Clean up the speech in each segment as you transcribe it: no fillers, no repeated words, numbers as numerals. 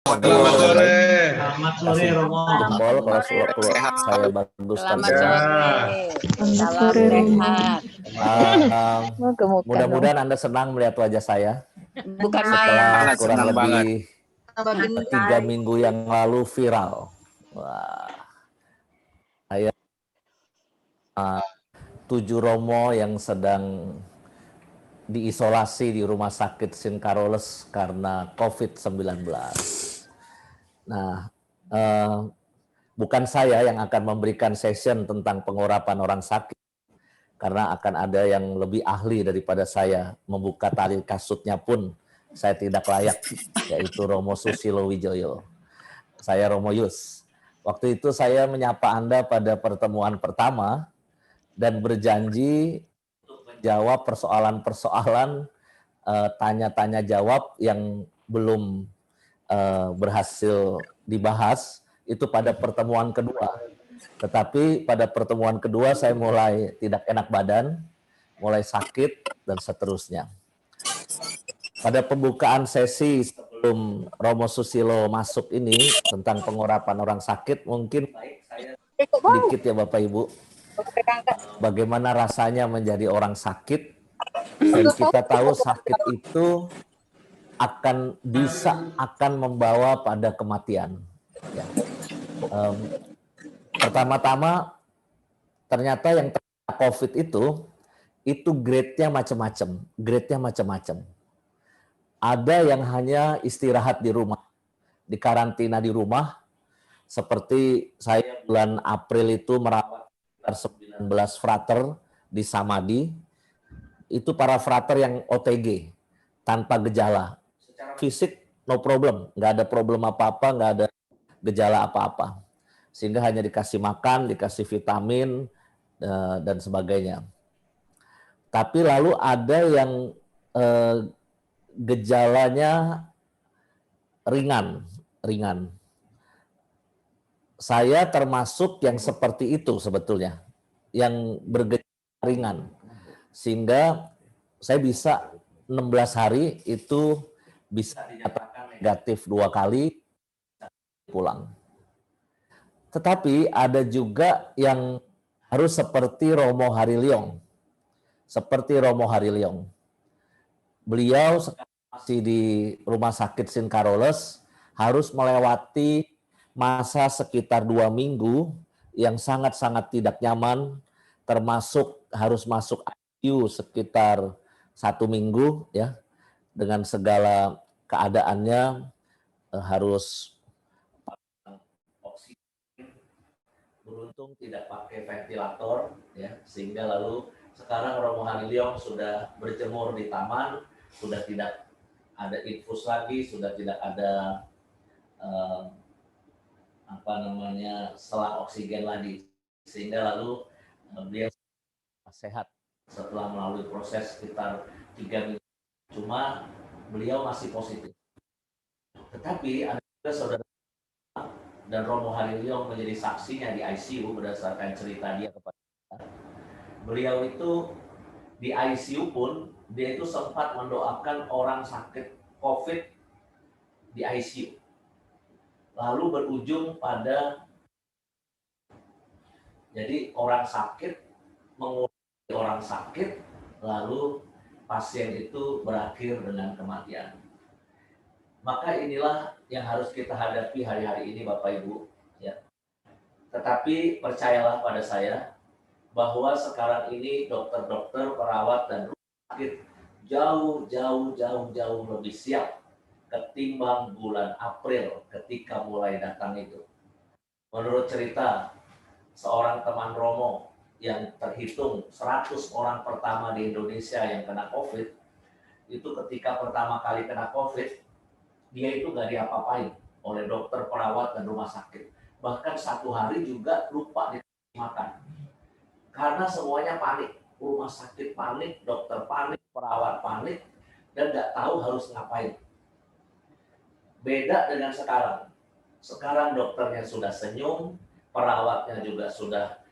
Selamat sore. Selamat sore, Romo. Jempol kalau Sehat. saya bagus Selamat tanpa. sore. Salam sehat. Mudah-mudahan Anda senang melihat wajah saya Bukan main. setelah Sangat kurang senang lebih Banget. 3 minggu yang lalu viral. Wah, saya 7 Romo yang sedang diisolasi di Rumah Sakit St. Carolus karena COVID-19. Nah, bukan saya yang akan memberikan session tentang pengurapan orang sakit, karena akan ada yang lebih ahli daripada saya. Membuka tali kasutnya pun saya tidak layak, yaitu Romo Susilo Wijoyo. Saya Romo Yus. Waktu itu saya menyapa Anda pada pertemuan pertama dan berjanji untuk menjawab persoalan-persoalan tanya-tanya jawab yang belum berhasil dibahas itu pada pertemuan kedua. Tetapi pada pertemuan kedua saya mulai tidak enak badan, mulai sakit, dan seterusnya. Pada pembukaan sesi sebelum Romo Susilo masuk ini tentang pengurapan orang sakit, mungkin sedikit ya Bapak Ibu, bagaimana rasanya menjadi orang sakit, dan kita tahu sakit itu akan membawa pada kematian. Ya. Pertama-tama ternyata yang terkena COVID itu grade-nya macam-macam. Ada yang hanya istirahat di rumah, dikarantina di rumah, seperti saya bulan April itu merawat 19 frater di Samadhi. Itu para frater yang OTG, tanpa gejala. Secara fisik, no problem. Nggak ada problem apa-apa, nggak ada gejala apa-apa. Sehingga hanya dikasih makan, dikasih vitamin, dan sebagainya. Tapi lalu ada yang gejalanya ringan. Saya termasuk yang seperti itu sebetulnya, yang bergejala ringan. Sehingga saya bisa 16 hari itu bisa dinyatakan negatif 2 kali, pulang. Tetapi ada juga yang harus seperti Romo Hariliong. Beliau masih di Rumah Sakit St. Carolus, harus melewati masa sekitar 2 minggu yang sangat-sangat tidak nyaman, termasuk harus masuk ICU sekitar 1 minggu, ya, dengan segala keadaannya, harus oksigen, beruntung tidak pakai ventilator, ya, sehingga lalu sekarang Romo Hariliong sudah berjemur di taman, sudah tidak ada infus lagi, sudah tidak ada selang oksigen lagi, sehingga lalu beliau sehat setelah melalui proses sekitar 3 minggu. Cuma beliau masih positif. Tetapi ada juga saudara dan Romo Hariliong menjadi saksinya di ICU berdasarkan cerita dia kepada kita. Beliau itu di ICU pun dia itu sempat mendoakan orang sakit COVID di ICU. Lalu berujung pada jadi orang sakit mengurus orang sakit, lalu pasien itu berakhir dengan kematian. Maka inilah yang harus kita hadapi hari-hari ini Bapak Ibu, ya. Tetapi percayalah pada saya bahwa sekarang ini dokter-dokter, perawat, dan rumah sakit jauh lebih siap ketimbang bulan April ketika mulai datang itu. Menurut cerita seorang teman Romo yang terhitung 100 orang pertama di Indonesia yang kena COVID, itu ketika pertama kali kena COVID, dia itu gak diapa-apain oleh dokter, perawat, dan rumah sakit. Bahkan 1 hari juga lupa dikasih makan. Karena semuanya panik. Rumah sakit panik, dokter panik, perawat panik, dan gak tahu harus ngapain. Beda dengan sekarang. Sekarang dokternya sudah senyum, perawatnya juga sudah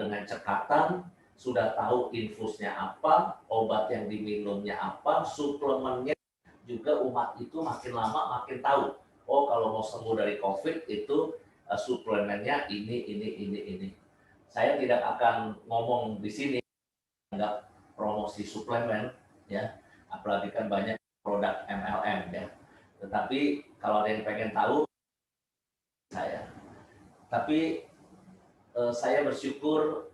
dengan cekatan, sudah tahu infusnya apa, obat yang diminumnya apa, suplemennya juga umat itu makin lama makin tahu. oh kalau mau sembuh dari COVID itu suplemennya ini. Saya tidak akan ngomong di sini nggak promosi suplemen ya, apalagi kan banyak produk MLM ya. Tetapi kalau ada yang pengen tahu saya, tapi saya bersyukur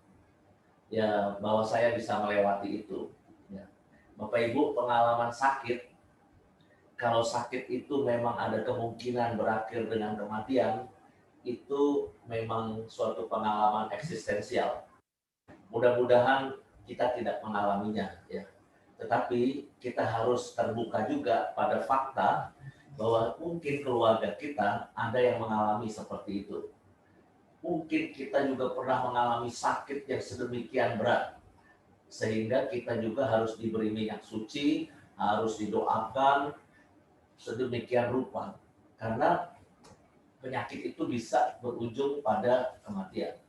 ya bahwa saya bisa melewati itu. Ya. Bapak Ibu, pengalaman sakit, kalau sakit itu memang ada kemungkinan berakhir dengan kematian, itu memang suatu pengalaman eksistensial. Mudah-mudahan kita tidak mengalaminya ya. Tetapi kita harus terbuka juga pada fakta bahwa mungkin keluarga kita ada yang mengalami seperti itu. Mungkin kita juga pernah mengalami sakit yang sedemikian berat sehingga kita juga harus diberi minyak suci, harus didoakan sedemikian rupa karena penyakit itu bisa berujung pada kematian.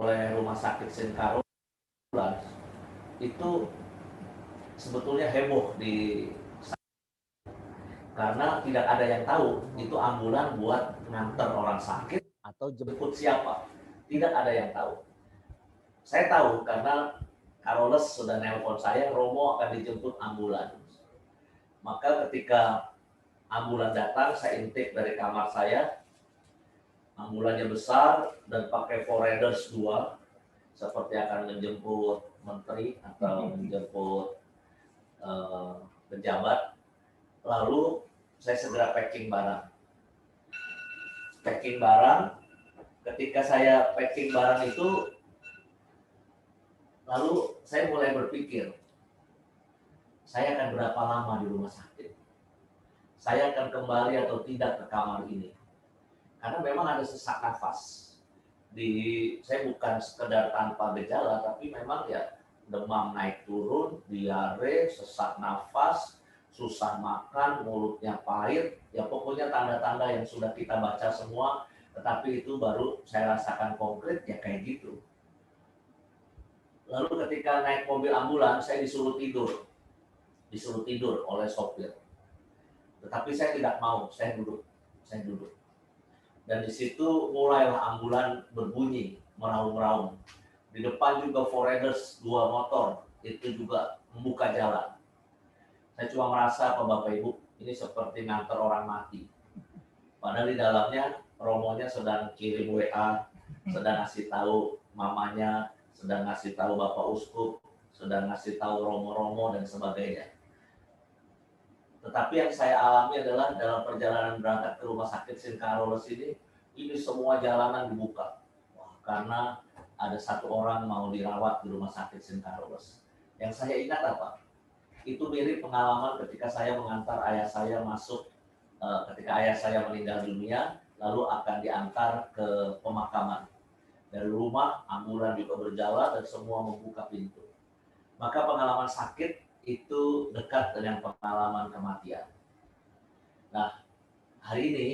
Oleh Rumah Sakit Singkaro itu sebetulnya heboh di karena tidak ada yang tahu itu ambulan buat nganter orang sakit atau jemput siapa. Tidak ada yang tahu. Saya tahu karena Carolus sudah nelpon saya, Romo akan dijemput ambulan. Maka ketika ambulan datang, saya intip dari kamar saya. Ambulannya besar dan pakai Foreders 2, seperti akan menjemput menteri atau menjemput pejabat. Lalu saya segera packing barang. Ketika saya packing barang itu, lalu saya mulai berpikir, saya akan berapa lama di rumah sakit? Saya akan kembali atau tidak ke kamar ini? Karena memang ada sesak nafas. Saya bukan sekedar tanpa gejala, tapi memang ya demam naik turun, diare, sesak nafas, susah makan, mulutnya pahit, ya pokoknya tanda-tanda yang sudah kita baca semua, tetapi itu baru saya rasakan konkret ya kayak gitu. Lalu ketika naik mobil ambulans, saya disuruh tidur oleh sopir. Tetapi saya tidak mau, saya duduk. Dan di situ mulailah ambulan berbunyi, meraung-raung. Di depan juga Foreders 2 motor, itu juga membuka jalan. Saya cuma merasa, Bapak Ibu, ini seperti nganter orang mati. Padahal di dalamnya, Romonya sedang kirim WA, sedang ngasih tahu mamanya, sedang ngasih tahu Bapak Uskup, sedang ngasih tahu Romo-Romo, dan sebagainya. Tetapi yang saya alami adalah dalam perjalanan berangkat ke Rumah Sakit Singkarolos ini semua jalanan dibuka. Karena ada satu orang mau dirawat di Rumah Sakit Singkarolos. Yang saya ingat apa? Itu mirip pengalaman ketika saya mengantar ayah saya masuk, ketika ayah saya meninggal dunia, lalu akan diantar ke pemakaman. Dari rumah, ambulan juga berjalan dan semua membuka pintu. Maka pengalaman sakit itu dekat dengan pengalaman kematian. Nah, hari ini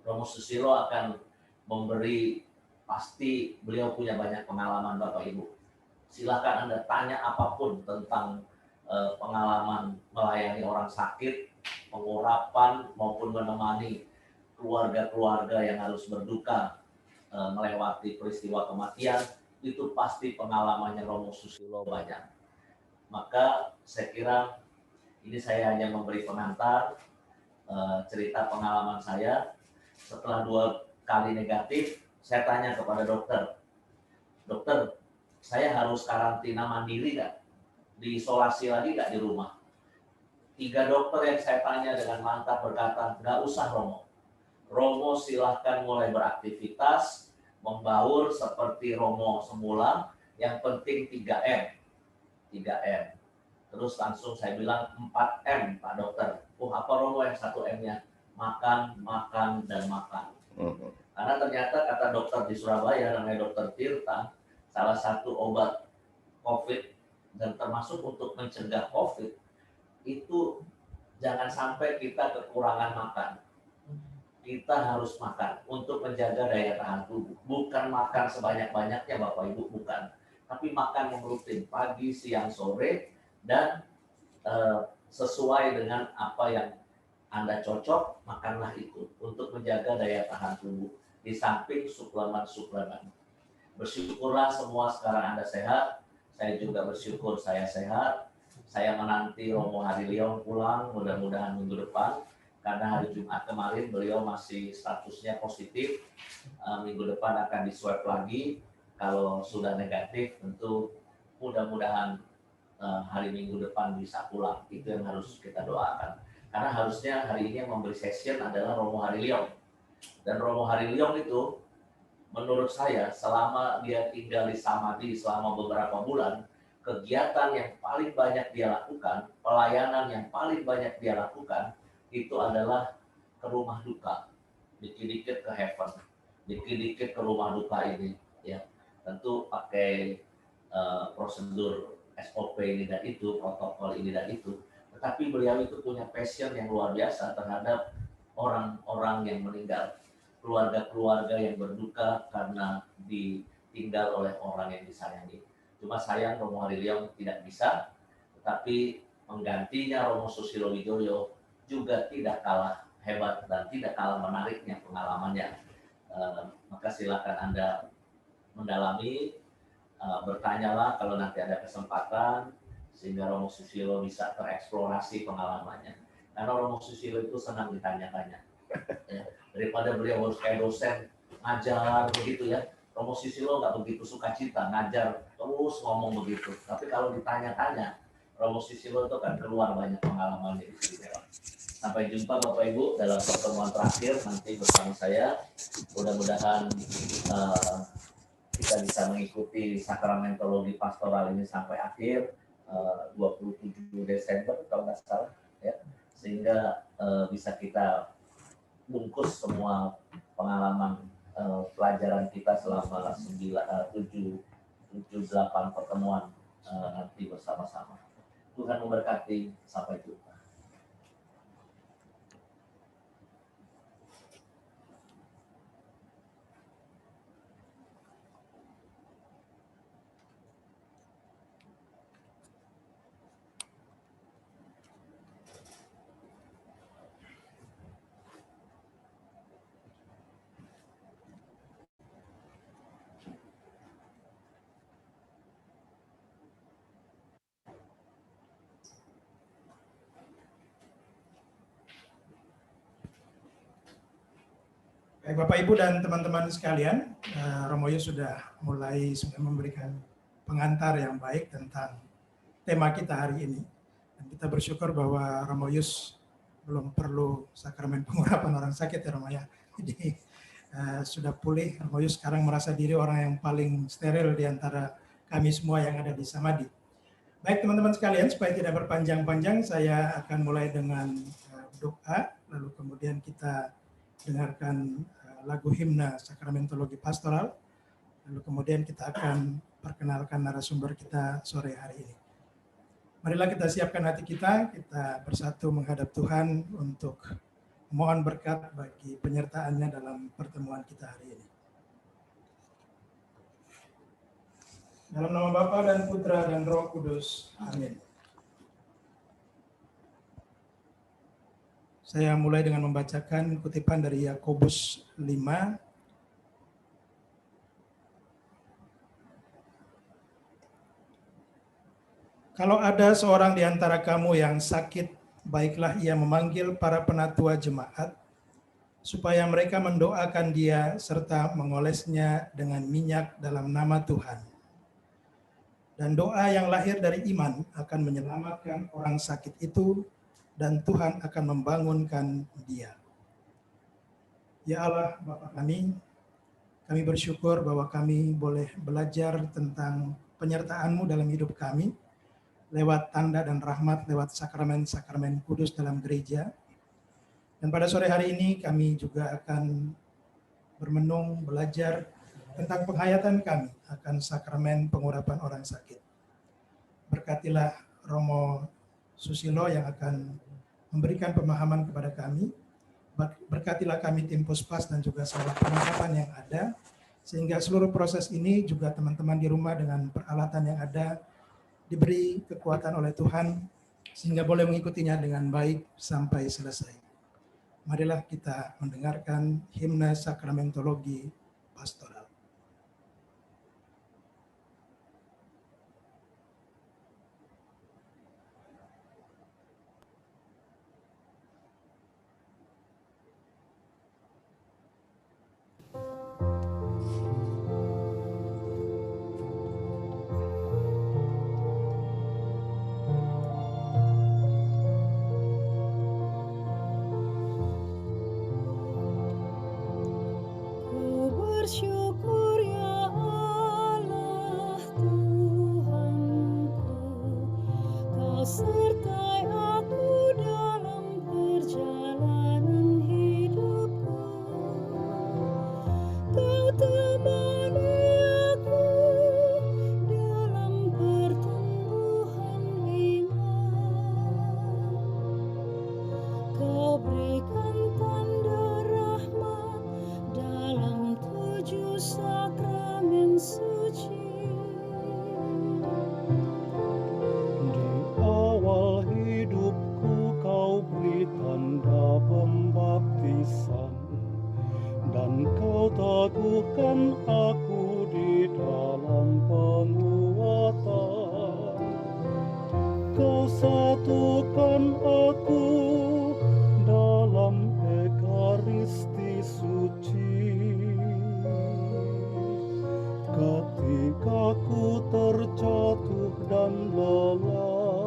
Romo Susilo akan memberi, pasti beliau punya banyak pengalaman Bapak Ibu. Silakan Anda tanya apapun tentang pengalaman melayani orang sakit, pengurapan maupun menemani keluarga-keluarga yang harus berduka melewati peristiwa kematian, itu pasti pengalamannya Romo Susilo banyak. Maka saya kira ini saya hanya memberi pengantar cerita pengalaman saya. Setelah 2 kali negatif, saya tanya kepada dokter, saya harus karantina mandiri nggak? Diisolasi lagi nggak di rumah? 3 dokter yang saya tanya dengan mantap berkata, nggak usah Romo. Romo silahkan mulai beraktivitas, membaur seperti Romo semula, yang penting 3M. Terus langsung saya bilang 4M Pak Dokter. Apa Romo yang 1M-nya? Makan, makan, dan makan. Karena ternyata kata dokter di Surabaya, namanya Dokter Tirta, salah satu obat COVID dan termasuk untuk mencegah COVID, itu jangan sampai kita kekurangan makan. Kita harus makan untuk menjaga daya tahan tubuh. Bukan makan sebanyak-banyaknya Bapak Ibu, bukan. Tapi makan yang rutin, pagi, siang, sore, dan sesuai dengan apa yang Anda cocok, makanlah itu untuk menjaga daya tahan tubuh. Di samping suplemen-suplemen. Bersyukurlah semua sekarang Anda sehat. Saya juga bersyukur saya sehat. Saya menanti Romo Hariliong pulang mudah-mudahan minggu depan. Karena hari Jumat kemarin beliau masih statusnya positif. Minggu depan akan di-swab lagi. Kalau sudah negatif tentu mudah-mudahan hari Minggu depan bisa pulang. Itu yang harus kita doakan. Karena harusnya hari ini yang memberi session adalah Romo Hariliong. Dan Romo Hariliong itu menurut saya selama dia tinggal di Samadhi selama beberapa bulan, kegiatan yang paling banyak dia lakukan, pelayanan yang paling banyak dia lakukan, itu adalah ke rumah duka. Dikit-dikit ke heaven, dikit-dikit ke rumah duka ini. Ya, tentu pakai prosedur SOP ini dan itu, protokol ini dan itu. Tetapi beliau itu punya passion yang luar biasa terhadap orang-orang yang meninggal. Keluarga-keluarga yang berduka karena ditinggal oleh orang yang disayangi. Cuma sayang Romo Hariliong tidak bisa, tetapi menggantinya Romo Susilo Wijoyo juga tidak kalah hebat dan tidak kalah menariknya pengalamannya. Maka silakan Anda mendalami, bertanyalah kalau nanti ada kesempatan, sehingga Romo Susilo bisa tereksplorasi pengalamannya. Karena Romo Susilo itu senang ditanya-tanya. Ya, daripada beliau harus kayak dosen ngajar begitu ya, Romo Susilo nggak begitu suka cita ngajar terus ngomong begitu, tapi kalau ditanya-tanya Romo Susilo itu kan keluar banyak pengalaman di sini. Sampai jumpa Bapak Ibu dalam pertemuan terakhir nanti bersama saya. Mudah-mudahan kita bisa mengikuti sakramentologi pastoral ini sampai akhir 27 Desember kalau nggak salah ya, sehingga bisa kita bungkus semua pengalaman pelajaran kita selama 7-8 pertemuan nanti bersama-sama. Tuhan memberkati, sampai jumpa. Baik Bapak Ibu dan teman-teman sekalian, Romo Yus sudah memberikan pengantar yang baik tentang tema kita hari ini. Dan kita bersyukur bahwa Romo Yus belum perlu sakramen pengurapan orang sakit ya Romo ya. Jadi sudah pulih, Romo Yus sekarang merasa diri orang yang paling steril di antara kami semua yang ada di Samadhi. Baik teman-teman sekalian, supaya tidak berpanjang-panjang, saya akan mulai dengan doa, lalu kemudian kita dengarkan lagu himna sakramentologi pastoral, lalu kemudian kita akan perkenalkan narasumber kita sore hari ini. Marilah kita siapkan hati kita bersatu menghadap Tuhan untuk mohon berkat bagi penyertaannya dalam pertemuan kita hari ini. Dalam nama Bapa dan Putra dan Roh Kudus. Amin. Saya mulai dengan membacakan kutipan dari Yakobus 5. Kalau ada seorang di antara kamu yang sakit, baiklah ia memanggil para penatua jemaat, supaya mereka mendoakan dia serta mengolesnya dengan minyak dalam nama Tuhan. Dan doa yang lahir dari iman akan menyelamatkan orang sakit itu, dan Tuhan akan membangunkan dia. Ya Allah, Bapa kami bersyukur bahwa kami boleh belajar tentang penyertaan-Mu dalam hidup kami, lewat tanda dan rahmat, lewat sakramen-sakramen kudus dalam gereja. Dan pada sore hari ini kami juga akan bermenung, belajar tentang penghayatan kami akan sakramen pengurapan orang sakit. Berkatilah Romo Susilo yang akan memberikan pemahaman kepada kami. Berkatilah kami tim Puspas dan juga seluruh perlengkapan yang ada, sehingga seluruh proses ini juga teman-teman di rumah dengan peralatan yang ada diberi kekuatan oleh Tuhan sehingga boleh mengikutinya dengan baik sampai selesai. Marilah kita mendengarkan himne sakramentologi pastoral. Bersyukur ya Allah Tuhanku, Kau sertai aku dalam perjalanan hidupku. Kau temani aku dalam pertumbuhan iman. Kau berikan tanda rahmat dalam 7 sakramen suci. Di awal hidupku kau beri tanda pembaptisan, dan kau teguhkan aku di dalam penguatan. Kau satukan aku dalam Ekaristi suci. Ketika ku terjatuh dan lelah,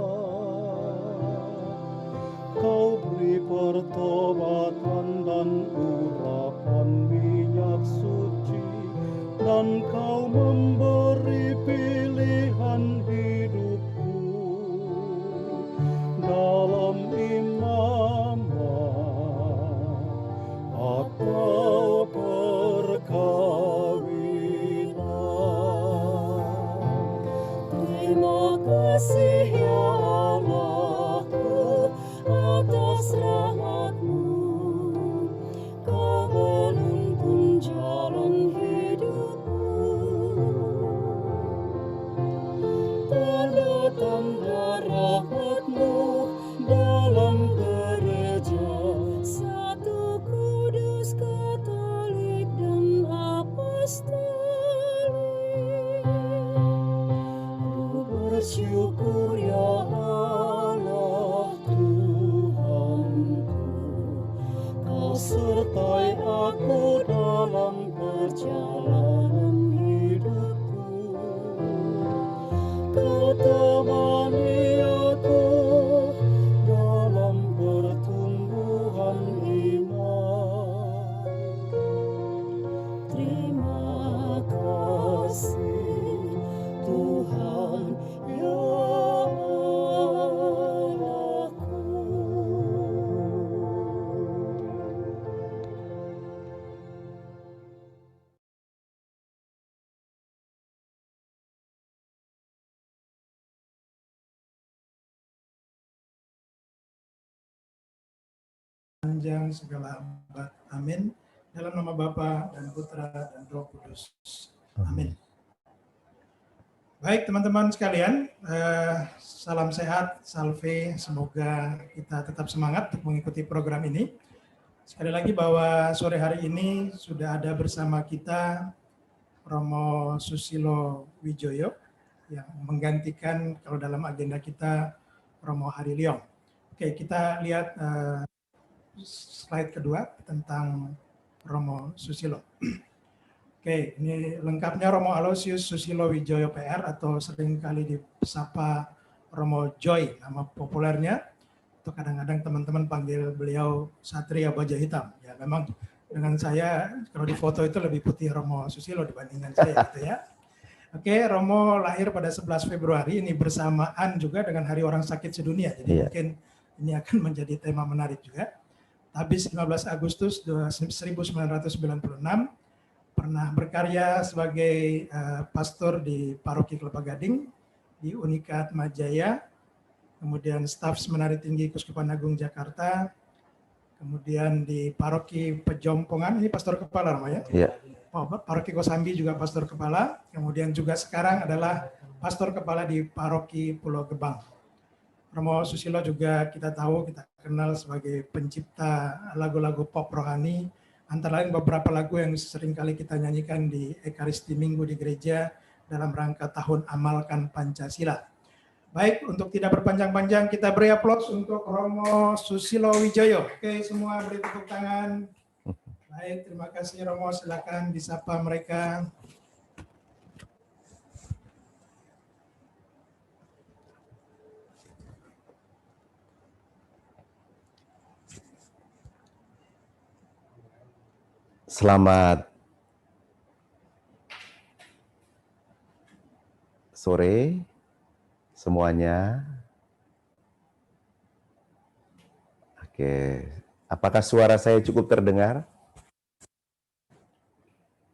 Kau beri pertobatan dan urapan minyak suci, dan Kau memberi pilihan hidupku dalam imamat atau perkawinan. Terima kasih ya Allahku atas rahmat-Mu. Kau menuntun jalan hidupku. Tanda-tanda rahmat-Mu dalam gereja satu kudus, Katolik dan apostolik. Ku bersyukur ya Allah Tuhanku, Kau sertai aku dalam perjalanan hidupku. Kau temani aku dalam pertumbuhan iman. Terima kasih Tuhan ya Allahku. Panjang segala abad. Amin. Dalam nama Bapa dan Putra dan Roh Kudus. Amin. Baik teman-teman sekalian, salam sehat, salve, semoga kita tetap semangat untuk mengikuti program ini. Sekali lagi bahwa sore hari ini sudah ada bersama kita Romo Susilo Wijoyo yang menggantikan kalau dalam agenda kita Romo Harilyong. Oke, kita lihat slide kedua tentang Romo Susilo. Oke, ini lengkapnya Romo Aloysius Susilo Wijoyo PR atau seringkali disapa Romo Joy, nama populernya. Atau kadang-kadang teman-teman panggil beliau Satria Baja Hitam. Ya, memang dengan saya kalau di foto itu lebih putih Romo Susilo dibandingkan saya gitu ya. Oke, Romo lahir pada 11 Februari ini bersamaan juga dengan Hari Orang Sakit Sedunia. Jadi mungkin ini akan menjadi tema menarik juga. Habis 15 Agustus 1996, pernah berkarya sebagai pastor di Paroki Kelapa Gading, di Unikat Majaya, kemudian staf Seminari Tinggi Keuskupan Agung Jakarta, kemudian di Paroki Pejompongan, ini pastor kepala Romo ya? Iya. Paroki Kosambi juga pastor kepala, kemudian juga sekarang adalah pastor kepala di Paroki Pulau Gebang. Romo Susilo juga kita tahu, kita kenal sebagai pencipta lagu-lagu pop rohani, antara lain beberapa lagu yang sering kali kita nyanyikan di Ekaristi Minggu di gereja dalam rangka tahun Amalkan Pancasila. Baik, untuk tidak berpanjang-panjang, kita beri aplaus untuk Romo Susilo Wijoyo. Oke, semua beri tepuk tangan. Baik, terima kasih Romo, silakan disapa mereka. Selamat sore semuanya. Oke, apakah suara saya cukup terdengar?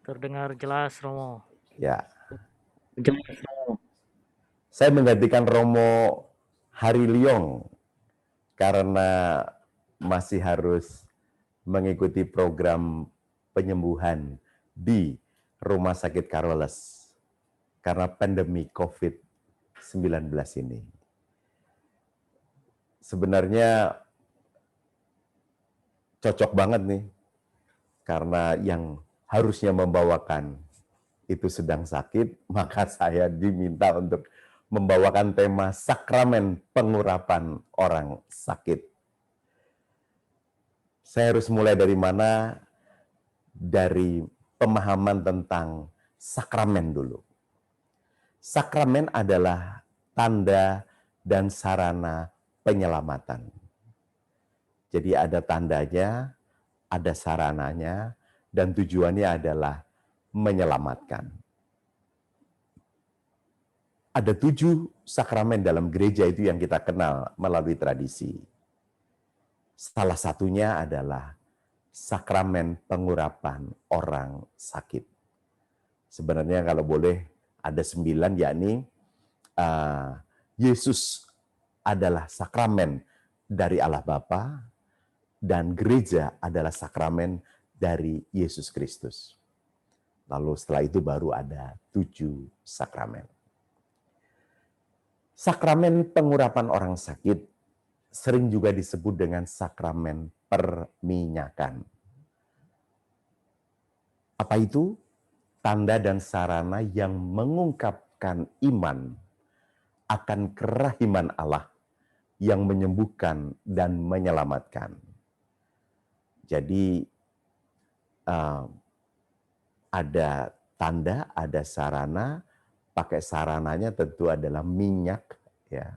Terdengar jelas, Romo. Ya. Jelas, Romo. Saya menggantikan Romo Hariliong karena masih harus mengikuti program penyembuhan di Rumah Sakit Carolus karena pandemi COVID-19 ini. Sebenarnya cocok banget nih, karena yang harusnya membawakan itu sedang sakit, maka saya diminta untuk membawakan tema sakramen pengurapan orang sakit. Saya harus mulai dari mana? Dari pemahaman tentang sakramen dulu. Sakramen adalah tanda dan sarana penyelamatan. Jadi ada tandanya, ada sarananya, dan tujuannya adalah menyelamatkan. Ada 7 sakramen dalam gereja itu yang kita kenal melalui tradisi. Salah satunya adalah sakramen pengurapan orang sakit. Sebenarnya kalau boleh ada 9, yakni Yesus adalah sakramen dari Allah Bapa, dan gereja adalah sakramen dari Yesus Kristus. Lalu setelah itu baru ada 7 sakramen. Sakramen pengurapan orang sakit sering juga disebut dengan sakramen perminyakan. Apa itu? Tanda dan sarana yang mengungkapkan iman akan kerahiman Allah yang menyembuhkan dan menyelamatkan. Jadi ada tanda, ada sarana. Pakai sarananya tentu adalah minyak, ya.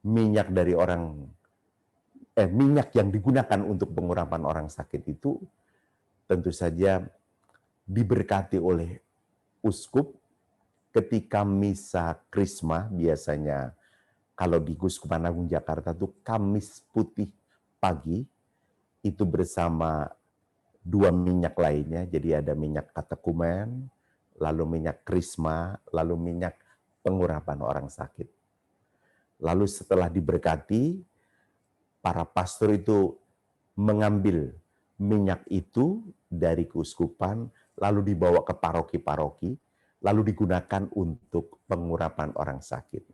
Minyak dari minyak yang digunakan untuk pengurapan orang sakit itu tentu saja diberkati oleh uskup ketika misa Krisma. Biasanya kalau di Guskupan Agung Jakarta itu Kamis Putih pagi, itu bersama 2 minyak lainnya. Jadi ada minyak katekumen, lalu minyak Krisma, lalu minyak pengurapan orang sakit. Lalu setelah diberkati, para pastor itu mengambil minyak itu dari keuskupan, lalu dibawa ke paroki-paroki, lalu digunakan untuk pengurapan orang sakit.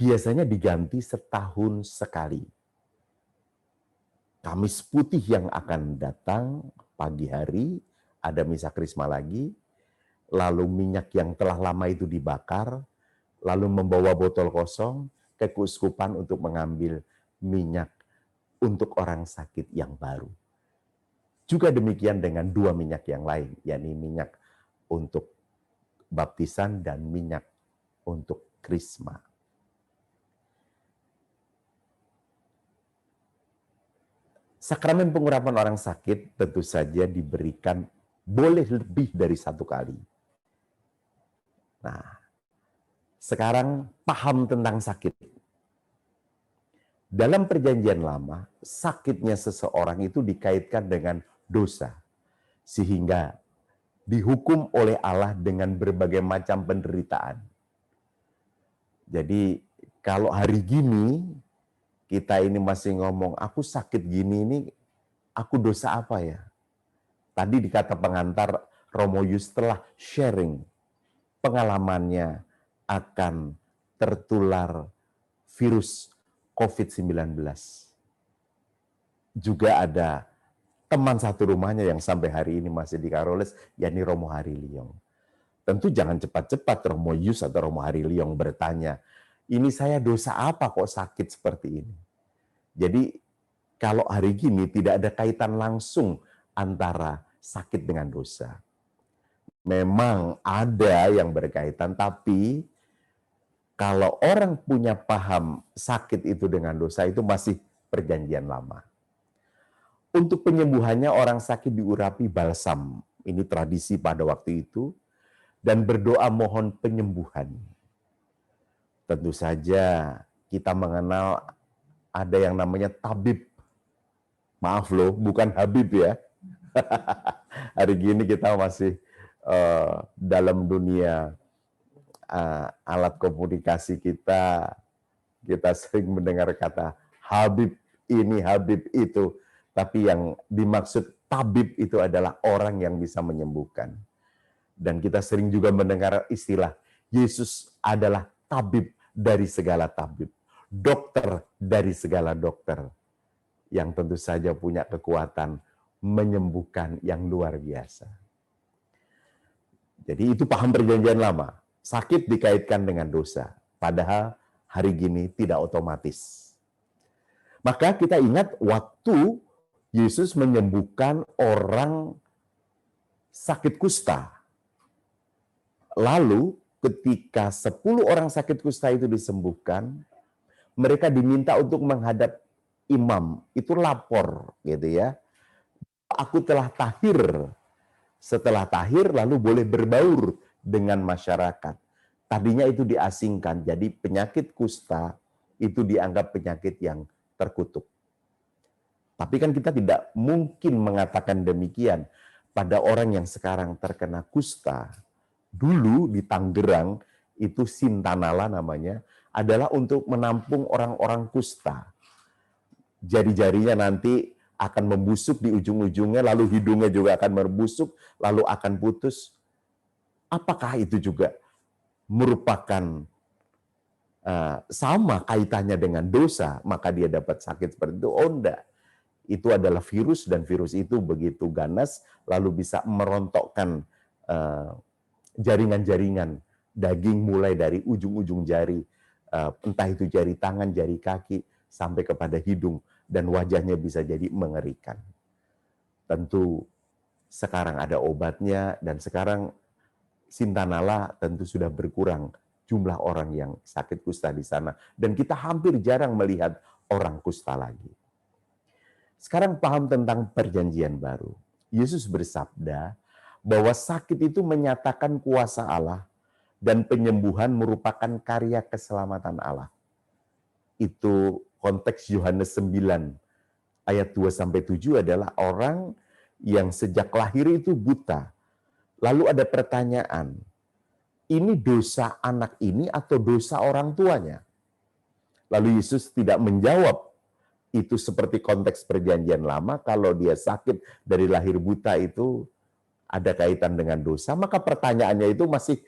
Biasanya diganti setahun sekali. Kamis Putih yang akan datang, pagi hari, ada misa Krisma lagi, lalu minyak yang telah lama itu dibakar, lalu membawa botol kosong ke keuskupan untuk mengambil minyak untuk orang sakit yang baru. Juga demikian dengan 2 minyak yang lain, yakni minyak untuk baptisan dan minyak untuk Krisma. Sakramen pengurapan orang sakit tentu saja diberikan boleh lebih dari 1 kali. Nah, sekarang paham tentang sakit. Dalam perjanjian lama, sakitnya seseorang itu dikaitkan dengan dosa. Sehingga dihukum oleh Allah dengan berbagai macam penderitaan. Jadi kalau hari gini, kita ini masih ngomong, aku sakit gini ini, aku dosa apa ya? Tadi di kata pengantar, Romo Yus telah sharing pengalamannya akan tertular virus COVID-19. Juga ada teman satu rumahnya yang sampai hari ini masih di Karoles, yakni Romo Hariliong. Tentu jangan cepat-cepat Romo Yus atau Romo Hariliong bertanya, ini saya dosa apa kok sakit seperti ini? Jadi kalau hari gini tidak ada kaitan langsung antara sakit dengan dosa. Memang ada yang berkaitan, tapi kalau orang punya paham sakit itu dengan dosa itu masih perjanjian lama. Untuk penyembuhannya orang sakit diurapi balsam. Ini tradisi pada waktu itu. Dan berdoa mohon penyembuhan. Tentu saja kita mengenal ada yang namanya tabib. Maaf loh, bukan Habib ya. Hari gini kita masih dalam dunia alat komunikasi kita sering mendengar kata Habib ini, Habib itu. Tapi yang dimaksud tabib itu adalah orang yang bisa menyembuhkan. Dan kita sering juga mendengar istilah Yesus adalah tabib dari segala tabib, dokter dari segala dokter, yang tentu saja punya kekuatan menyembuhkan yang luar biasa. Jadi itu paham perjanjian lama. Sakit dikaitkan dengan dosa, padahal hari gini tidak otomatis. Maka kita ingat waktu Yesus menyembuhkan orang sakit kusta. Lalu ketika 10 orang sakit kusta itu disembuhkan, mereka diminta untuk menghadap imam. Itu lapor gitu ya. Aku telah tahir. Setelah tahir lalu boleh berbaur dengan masyarakat. Tadinya itu diasingkan. Jadi penyakit kusta itu dianggap penyakit yang terkutuk. Tapi kan kita tidak mungkin mengatakan demikian pada orang yang sekarang terkena kusta. Dulu di Tangerang, itu Sintanala namanya, adalah untuk menampung orang-orang kusta. Jari-jarinya nanti akan membusuk di ujung-ujungnya, lalu hidungnya juga akan membusuk, lalu akan putus. Apakah itu juga merupakan sama kaitannya dengan dosa, maka dia dapat sakit seperti itu? Oh enggak. Itu adalah virus, dan virus itu begitu ganas, lalu bisa merontokkan jaringan-jaringan daging mulai dari ujung-ujung jari, entah itu jari tangan, jari kaki, sampai kepada hidung, dan wajahnya bisa jadi mengerikan. Tentu sekarang ada obatnya, dan sekarang Sintanala tentu sudah berkurang jumlah orang yang sakit kusta di sana, dan kita hampir jarang melihat orang kusta lagi. Sekarang paham tentang perjanjian baru. Yesus bersabda bahwa sakit itu menyatakan kuasa Allah dan penyembuhan merupakan karya keselamatan Allah. Itu konteks Yohanes 9 ayat 2-7 adalah orang yang sejak lahir itu buta. Lalu ada pertanyaan, ini dosa anak ini atau dosa orang tuanya? Lalu Yesus tidak menjawab. Itu seperti konteks perjanjian lama, kalau dia sakit dari lahir buta itu ada kaitan dengan dosa, maka pertanyaannya itu masih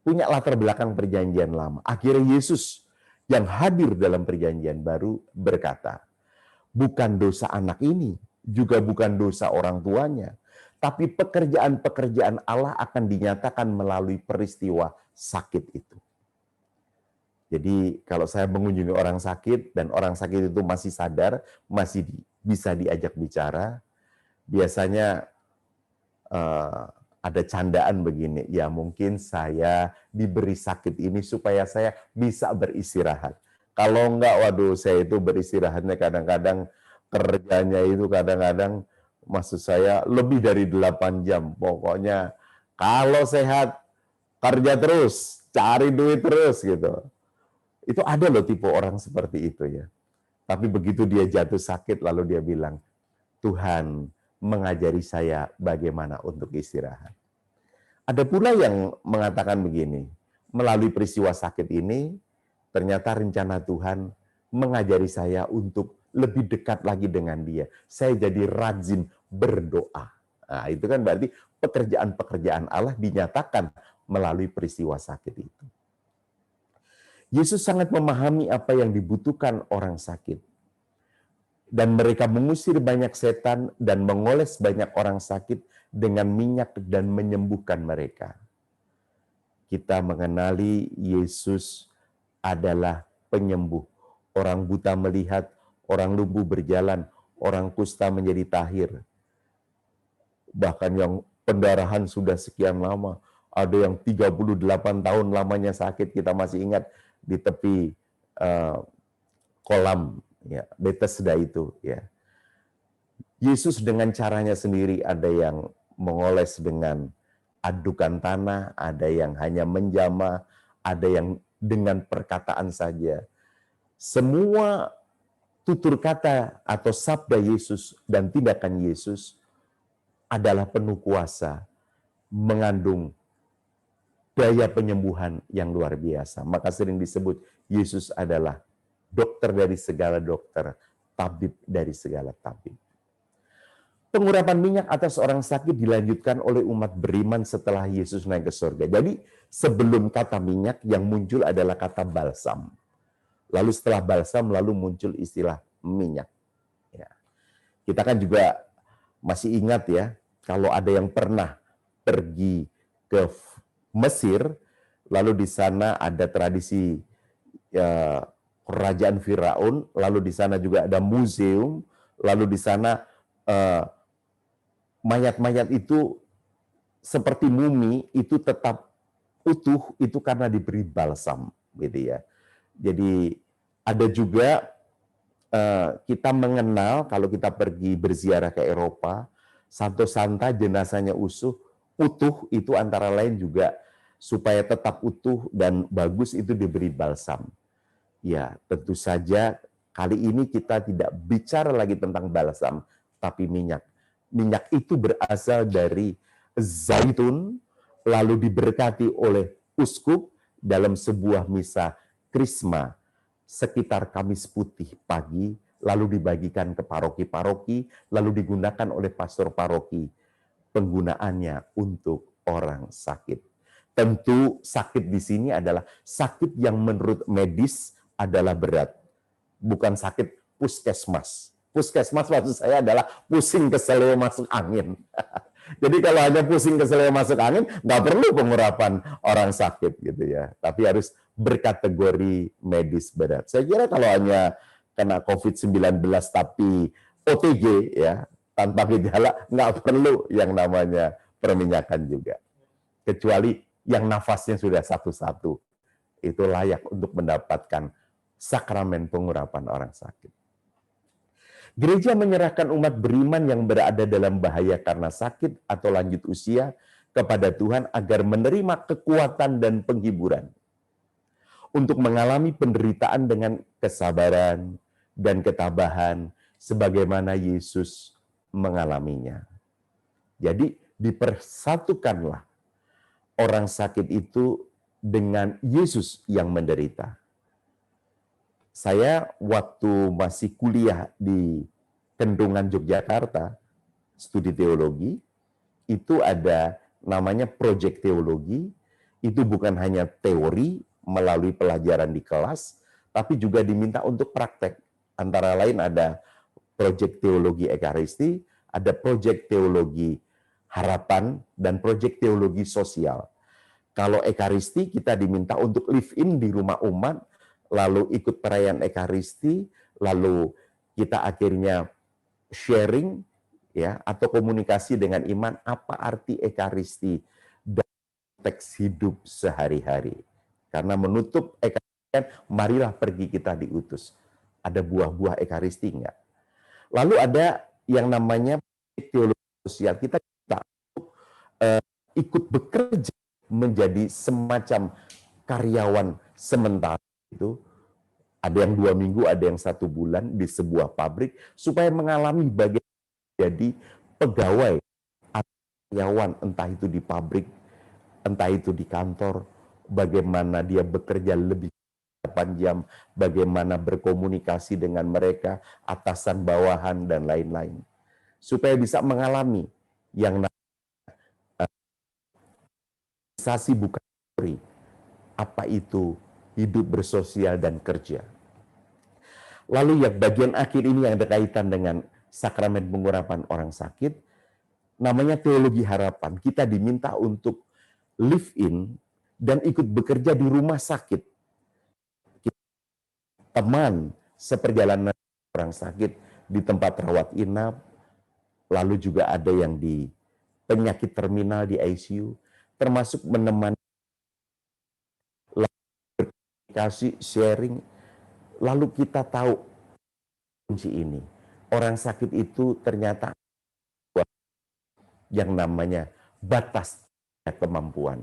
punya latar belakang perjanjian lama. Akhirnya Yesus yang hadir dalam perjanjian baru berkata, bukan dosa anak ini, juga bukan dosa orang tuanya, tapi pekerjaan-pekerjaan Allah akan dinyatakan melalui peristiwa sakit itu. Jadi kalau saya mengunjungi orang sakit, dan orang sakit itu masih sadar, masih bisa diajak bicara, biasanya ada candaan begini, ya mungkin saya diberi sakit ini supaya saya bisa beristirahat. Kalau enggak, waduh, saya itu beristirahatnya kadang-kadang, kerjanya itu kadang-kadang, maksud saya lebih dari 8 jam. Pokoknya kalau sehat, kerja terus, cari duit terus gitu. Itu ada loh tipe orang seperti itu ya. Tapi begitu dia jatuh sakit, lalu dia bilang, Tuhan mengajari saya bagaimana untuk istirahat. Ada pula yang mengatakan begini, melalui peristiwa sakit ini, ternyata rencana Tuhan mengajari saya untuk lebih dekat lagi dengan Dia. Saya jadi rajin berdoa. Nah, itu kan berarti pekerjaan-pekerjaan Allah dinyatakan melalui peristiwa sakit itu. Yesus sangat memahami apa yang dibutuhkan orang sakit. Dan mereka mengusir banyak setan dan mengoles banyak orang sakit dengan minyak dan menyembuhkan mereka. Kita mengenali Yesus adalah penyembuh. Orang buta melihat, orang lumpuh berjalan, orang kusta menjadi tahir. Bahkan yang pendarahan sudah sekian lama, ada yang 38 tahun lamanya sakit, kita masih ingat di tepi kolam ya, Bethesda itu ya. Yesus dengan caranya sendiri, ada yang mengoles dengan adukan tanah, ada yang hanya menjamah, ada yang dengan perkataan saja. Semua tutur kata atau sabda Yesus dan tindakan Yesus adalah penuh kuasa, mengandung daya penyembuhan yang luar biasa. Maka sering disebut Yesus adalah dokter dari segala dokter, tabib dari segala tabib. Pengurapan minyak atas orang sakit dilanjutkan oleh umat beriman setelah Yesus naik ke surga. Jadi sebelum kata minyak yang muncul adalah kata balsam. Lalu setelah balsam lalu muncul istilah minyak. Ya. Kita kan juga masih ingat ya, kalau ada yang pernah pergi ke Mesir, lalu di sana ada tradisi kerajaan Firaun, lalu di sana juga ada museum, lalu di sana mayat-mayat itu seperti mumi itu tetap utuh itu karena diberi balsam, gitu ya. Jadi ada juga kita mengenal kalau kita pergi berziarah ke Eropa, Santo Santa jenazahnya utuh itu antara lain juga supaya tetap utuh dan bagus itu diberi balsam. Ya, tentu saja kali ini kita tidak bicara lagi tentang balsam, tapi minyak. Minyak itu berasal dari zaitun, lalu diberkati oleh uskup dalam sebuah misa Krisma sekitar Kamis Putih pagi, lalu dibagikan ke paroki-paroki, lalu digunakan oleh pastor paroki. Penggunaannya untuk orang sakit. Tentu sakit di sini adalah sakit yang menurut medis adalah berat. Bukan sakit puskesmas. Puskesmas maksud saya adalah pusing keseleo masuk angin. Jadi kalau hanya pusing keseleo masuk angin, nggak perlu pengurapan orang sakit gitu ya. Tapi harus berkategori medis berat. Saya kira kalau hanya kena COVID-19 tapi OTG ya, tanpa gejala, nggak perlu yang namanya perminyakan juga. Kecuali yang nafasnya sudah satu-satu. Itu layak untuk mendapatkan sakramen pengurapan orang sakit. Gereja menyerahkan umat beriman yang berada dalam bahaya karena sakit atau lanjut usia kepada Tuhan agar menerima kekuatan dan penghiburan untuk mengalami penderitaan dengan kesabaran dan ketabahan sebagaimana Yesus mengalaminya. Jadi dipersatukanlah orang sakit itu dengan Yesus yang menderita. Saya waktu masih kuliah di Kendungan Yogyakarta, studi teologi, itu ada namanya proyek teologi, itu bukan hanya teori melalui pelajaran di kelas, tapi juga diminta untuk praktek. Antara lain ada proyek teologi ekaristi, ada proyek teologi harapan, dan proyek teologi sosial. Kalau ekaristi kita diminta untuk live in di rumah umat, lalu ikut perayaan ekaristi, lalu kita akhirnya sharing ya atau komunikasi dengan iman apa arti ekaristi dan teks hidup sehari-hari. Karena menutup ekaristi, marilah pergi kita diutus. Ada buah-buah ekaristi enggak? Lalu ada yang namanya teologi sosial. Kita ikut bekerja menjadi semacam karyawan sementara itu. Ada yang 2 minggu, ada yang 1 bulan di sebuah pabrik supaya mengalami bagaimana jadi pegawai atau karyawan, entah itu di pabrik, entah itu di kantor, bagaimana dia bekerja lebih 8 jam, bagaimana berkomunikasi dengan mereka, atasan, bawahan, dan lain-lain. Supaya bisa mengalami yang namanya bukan teori. Apa itu hidup bersosial dan kerja. Lalu yang bagian akhir ini yang berkaitan dengan sakramen pengurapan orang sakit, namanya teologi harapan. Kita diminta untuk live in dan ikut bekerja di rumah sakit. Teman seperjalanan orang sakit di tempat rawat inap, lalu juga ada yang di penyakit terminal di ICU, termasuk menemani, kasih sharing. Lalu kita tahu kunci ini. Orang sakit itu ternyata yang namanya batas kemampuan.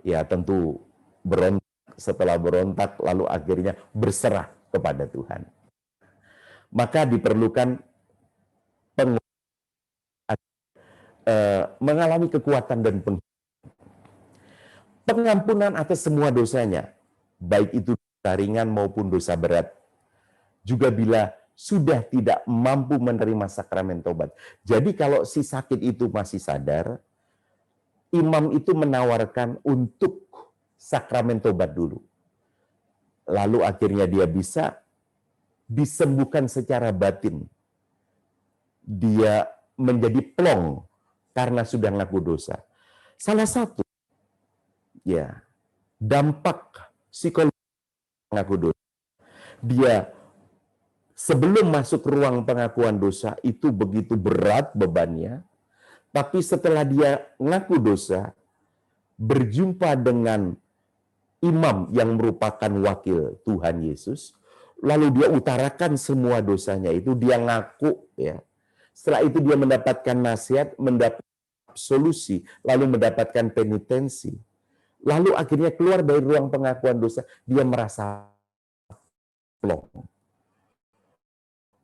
Ya tentu berontak, setelah berontak lalu akhirnya berserah kepada Tuhan. Maka diperlukan mengalami kekuatan dan pengampunan atas semua dosanya, baik itu dosa ringan maupun dosa berat. Juga bila sudah tidak mampu menerima sakramen tobat. Jadi kalau si sakit itu masih sadar, imam itu menawarkan untuk sakramen tobat dulu. Lalu akhirnya dia bisa disembuhkan secara batin. Dia menjadi plong karena sudah ngaku dosa. Salah satu ya dampak psikologi ngaku dosa. Dia sebelum masuk ruang pengakuan dosa itu begitu berat bebannya, tapi setelah dia ngaku dosa, berjumpa dengan imam yang merupakan wakil Tuhan Yesus, lalu dia utarakan semua dosanya itu, dia ngaku ya. Setelah itu dia mendapatkan nasihat, mendapat solusi, lalu mendapatkan penitensi. Lalu akhirnya keluar dari ruang pengakuan dosa, dia merasa plong.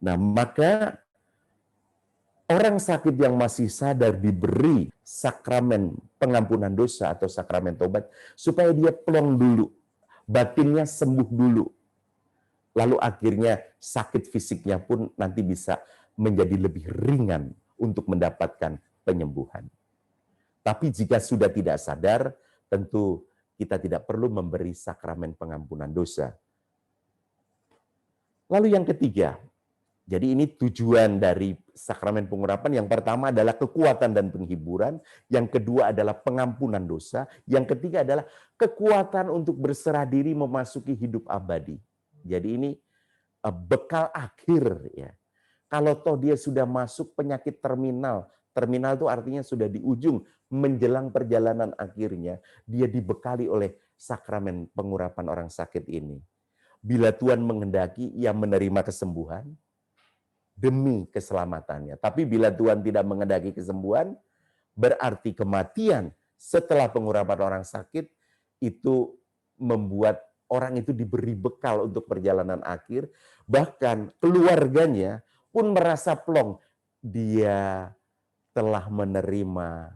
Nah, maka orang sakit yang masih sadar diberi sakramen pengampunan dosa atau sakramen tobat supaya dia plong dulu, batinnya sembuh dulu. Lalu akhirnya sakit fisiknya pun nanti bisa menjadi lebih ringan untuk mendapatkan penyembuhan. Tapi jika sudah tidak sadar, tentu kita tidak perlu memberi sakramen pengampunan dosa. Lalu yang ketiga, jadi ini tujuan dari sakramen pengurapan. Yang pertama adalah kekuatan dan penghiburan. Yang kedua adalah pengampunan dosa. Yang ketiga adalah kekuatan untuk berserah diri memasuki hidup abadi. Jadi ini bekal akhir ya. Kalau toh dia sudah masuk penyakit terminal. Terminal itu artinya sudah di ujung menjelang perjalanan akhirnya. Dia dibekali oleh sakramen pengurapan orang sakit ini. Bila Tuhan menghendaki, ia menerima kesembuhan demi keselamatannya. Tapi bila Tuhan tidak menghendaki kesembuhan, berarti kematian setelah pengurapan orang sakit itu membuat orang itu diberi bekal untuk perjalanan akhir. Bahkan keluarganya pun merasa plong. Dia telah menerima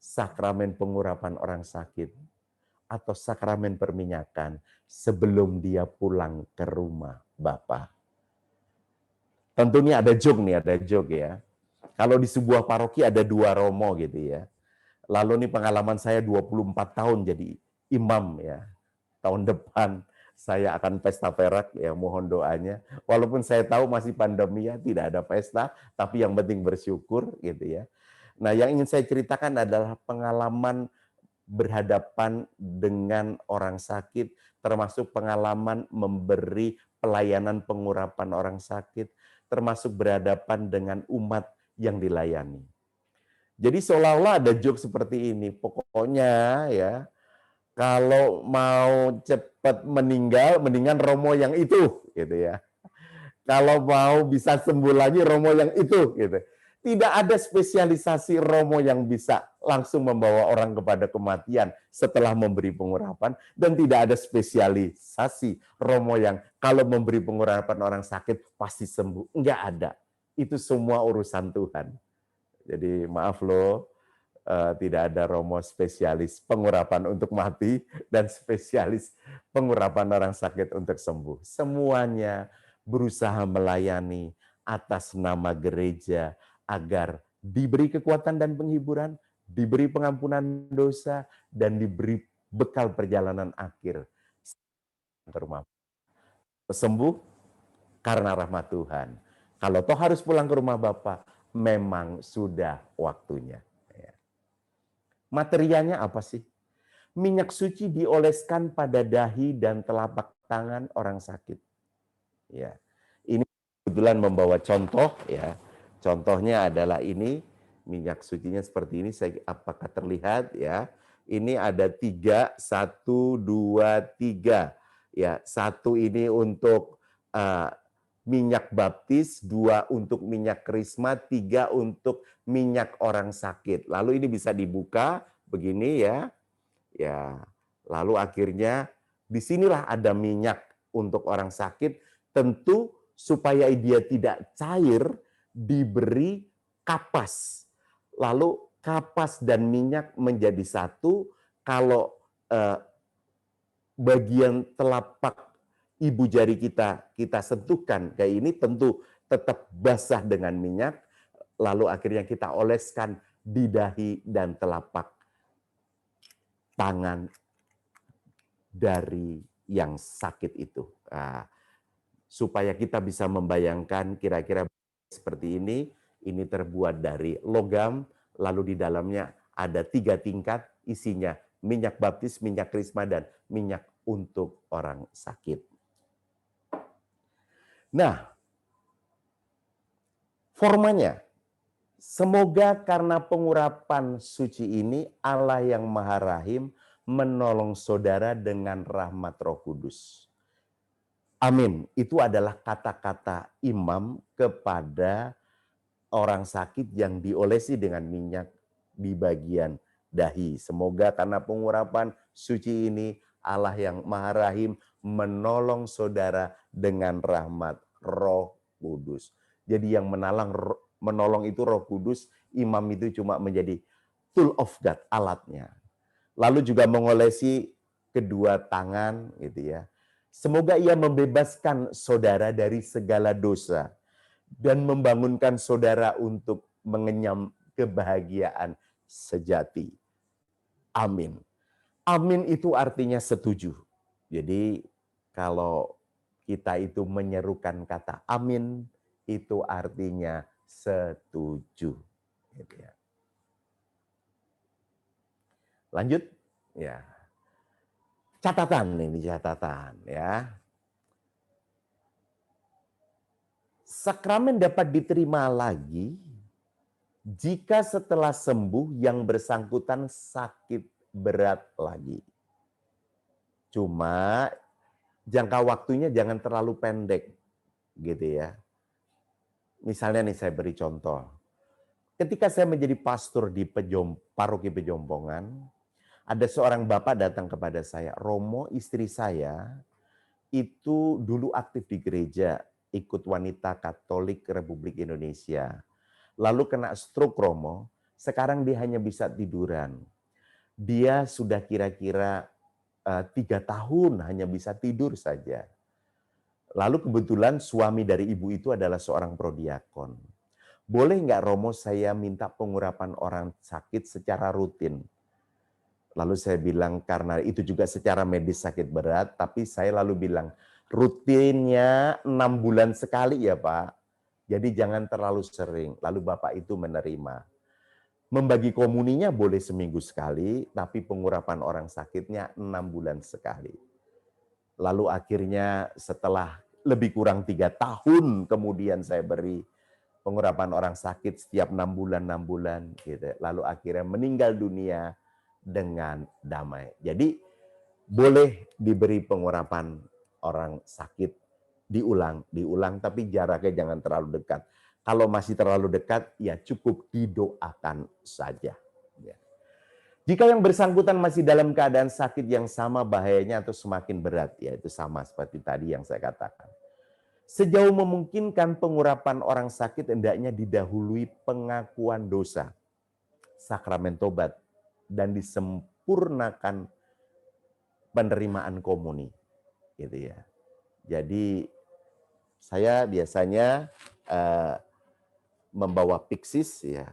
sakramen pengurapan orang sakit atau sakramen perminyakan sebelum dia pulang ke rumah Bapa. Tentunya ada joke ya. Kalau di sebuah paroki ada 2 romo gitu ya. Lalu ini pengalaman saya 24 tahun jadi imam ya. Tahun depan saya akan pesta perak ya, mohon doanya. Walaupun saya tahu masih pandemi ya, tidak ada pesta, tapi yang penting bersyukur gitu ya. Nah, yang ingin saya ceritakan adalah pengalaman berhadapan dengan orang sakit, termasuk pengalaman memberi pelayanan pengurapan orang sakit, termasuk berhadapan dengan umat yang dilayani. Jadi seolah-olah ada joke seperti ini, pokoknya ya, kalau mau cepat meninggal, mendingan romo yang itu, gitu ya. Kalau mau bisa sembuh lagi, romo yang itu, gitu. Tidak ada spesialisasi romo yang bisa langsung membawa orang kepada kematian setelah memberi pengurapan, dan tidak ada spesialisasi romo yang kalau memberi pengurapan orang sakit pasti sembuh. Enggak ada. Itu semua urusan Tuhan. Jadi maaf loh, tidak ada romo spesialis pengurapan untuk mati dan spesialis pengurapan orang sakit untuk sembuh. Semuanya berusaha melayani atas nama gereja, agar diberi kekuatan dan penghiburan, diberi pengampunan dosa, dan diberi bekal perjalanan akhir ke rumah. Sembuh karena rahmat Tuhan. Kalau toh harus pulang ke rumah Bapak, memang sudah waktunya. Ya. Materialnya apa sih? Minyak suci dioleskan pada dahi dan telapak tangan orang sakit. Ya. Ini kebetulan membawa contoh ya. Contohnya adalah ini, minyak sucinya seperti ini, apakah terlihat ya? Ini ada 3, 1, 2, 3. Ya, 1 ini untuk minyak baptis, 2 untuk minyak krisma, 3 untuk minyak orang sakit. Lalu ini bisa dibuka begini ya. Ya, lalu akhirnya disinilah ada minyak untuk orang sakit, tentu supaya dia tidak cair diberi kapas. Lalu kapas dan minyak menjadi satu. Kalau bagian telapak ibu jari kita sentuhkan kayak ini, tentu tetap basah dengan minyak. Lalu akhirnya kita oleskan di dahi dan telapak tangan dari yang sakit itu. Nah, supaya kita bisa membayangkan kira-kira seperti ini terbuat dari logam, lalu di dalamnya ada 3 tingkat, isinya minyak baptis, minyak krisma, dan minyak untuk orang sakit. Nah, formanya, semoga karena pengurapan suci ini Allah yang Maha Rahim menolong saudara dengan rahmat Roh Kudus. Amin. Itu adalah kata-kata imam kepada orang sakit yang diolesi dengan minyak di bagian dahi. Semoga karena pengurapan suci ini Allah yang Maha Rahim menolong saudara dengan rahmat Roh Kudus. Jadi yang menolong itu Roh Kudus, imam itu cuma menjadi tool of God, alatnya. Lalu juga mengolesi kedua tangan gitu ya. Semoga ia membebaskan saudara dari segala dosa dan membangunkan saudara untuk mengenyam kebahagiaan sejati. Amin. Amin itu artinya setuju. Jadi kalau kita itu menyerukan kata amin, itu artinya setuju. Gitu ya. Lanjut. Ya. Catatan ini catatan ya. Sakramen dapat diterima lagi jika setelah sembuh yang bersangkutan sakit berat lagi. Cuma jangka waktunya jangan terlalu pendek gitu ya. Misalnya nih saya beri contoh. Ketika saya menjadi pastor di paroki Pejompongan, ada seorang bapak datang kepada saya, Romo, istri saya itu dulu aktif di gereja, ikut wanita Katolik Republik Indonesia. Lalu kena stroke Romo, sekarang dia hanya bisa tiduran. Dia sudah kira-kira 3 tahun hanya bisa tidur saja. Lalu kebetulan suami dari ibu itu adalah seorang prodiakon. Boleh nggak Romo saya minta pengurapan orang sakit secara rutin? Lalu saya bilang karena itu juga secara medis sakit berat, tapi saya lalu bilang rutinnya 6 bulan sekali ya Pak. Jadi jangan terlalu sering. Lalu Bapak itu menerima. Membagi komuninya boleh seminggu sekali, tapi pengurapan orang sakitnya 6 bulan sekali. Lalu akhirnya setelah lebih kurang 3 tahun kemudian saya beri pengurapan orang sakit setiap 6 bulan gitu. Lalu akhirnya meninggal dunia dengan damai. Jadi boleh diberi pengurapan orang sakit diulang, tapi jaraknya jangan terlalu dekat. Kalau masih terlalu dekat, ya cukup didoakan saja. Ya. Jika yang bersangkutan masih dalam keadaan sakit yang sama bahayanya atau semakin berat, ya itu sama seperti tadi yang saya katakan. Sejauh memungkinkan pengurapan orang sakit hendaknya didahului pengakuan dosa, sakramen tobat, dan disempurnakan penerimaan komuni, gitu ya. Jadi saya biasanya membawa Pixies ya.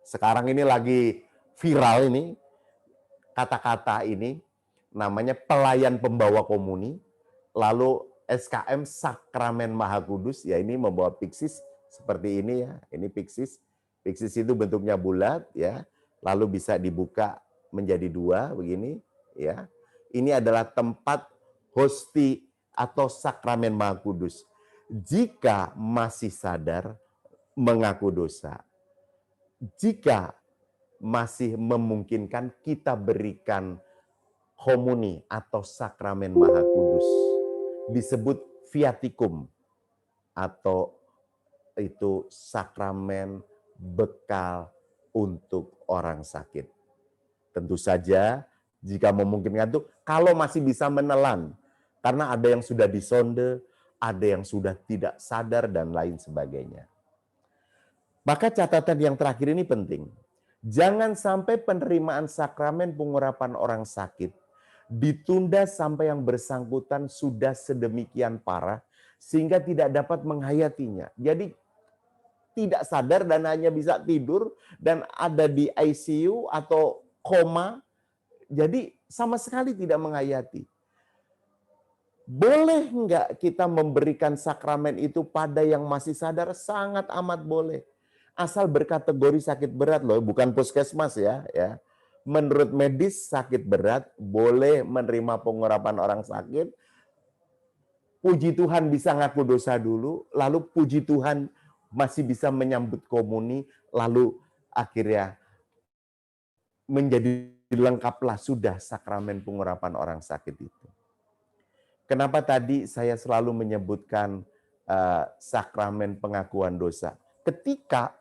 Sekarang ini lagi viral ini kata-kata ini namanya pelayan pembawa komuni. Lalu SKM Sakramen Maha Kudus, ya ini membawa piksis seperti ini ya. Ini piksis. Piksis itu bentuknya bulat ya. Lalu bisa dibuka menjadi dua begini ya. Ini adalah tempat hosti atau sakramen Maha Kudus. Jika masih sadar, mengaku dosa. Jika masih memungkinkan, kita berikan komuni atau sakramen Maha Kudus. Disebut viaticum atau itu sakramen bekal untuk orang sakit. Tentu saja jika memungkinkan itu, kalau masih bisa menelan, karena ada yang sudah disonde, ada yang sudah tidak sadar, dan lain sebagainya. Maka catatan yang terakhir ini penting. Jangan sampai penerimaan sakramen pengurapan orang sakit ditunda sampai yang bersangkutan sudah sedemikian parah, sehingga tidak dapat menghayatinya. Jadi tidak sadar dan hanya bisa tidur, dan ada di ICU atau koma, jadi sama sekali tidak menghayati. Boleh enggak kita memberikan sakramen itu pada yang masih sadar? Sangat amat boleh. Asal berkategori sakit berat loh, bukan puskesmas ya. Menurut medis sakit berat boleh menerima pengurapan orang sakit. Puji Tuhan bisa ngaku dosa dulu, lalu puji Tuhan masih bisa menyambut komuni, lalu akhirnya menjadi lengkaplah sudah sakramen pengurapan orang sakit itu. Kenapa tadi saya selalu menyebutkan sakramen pengakuan dosa? Ketika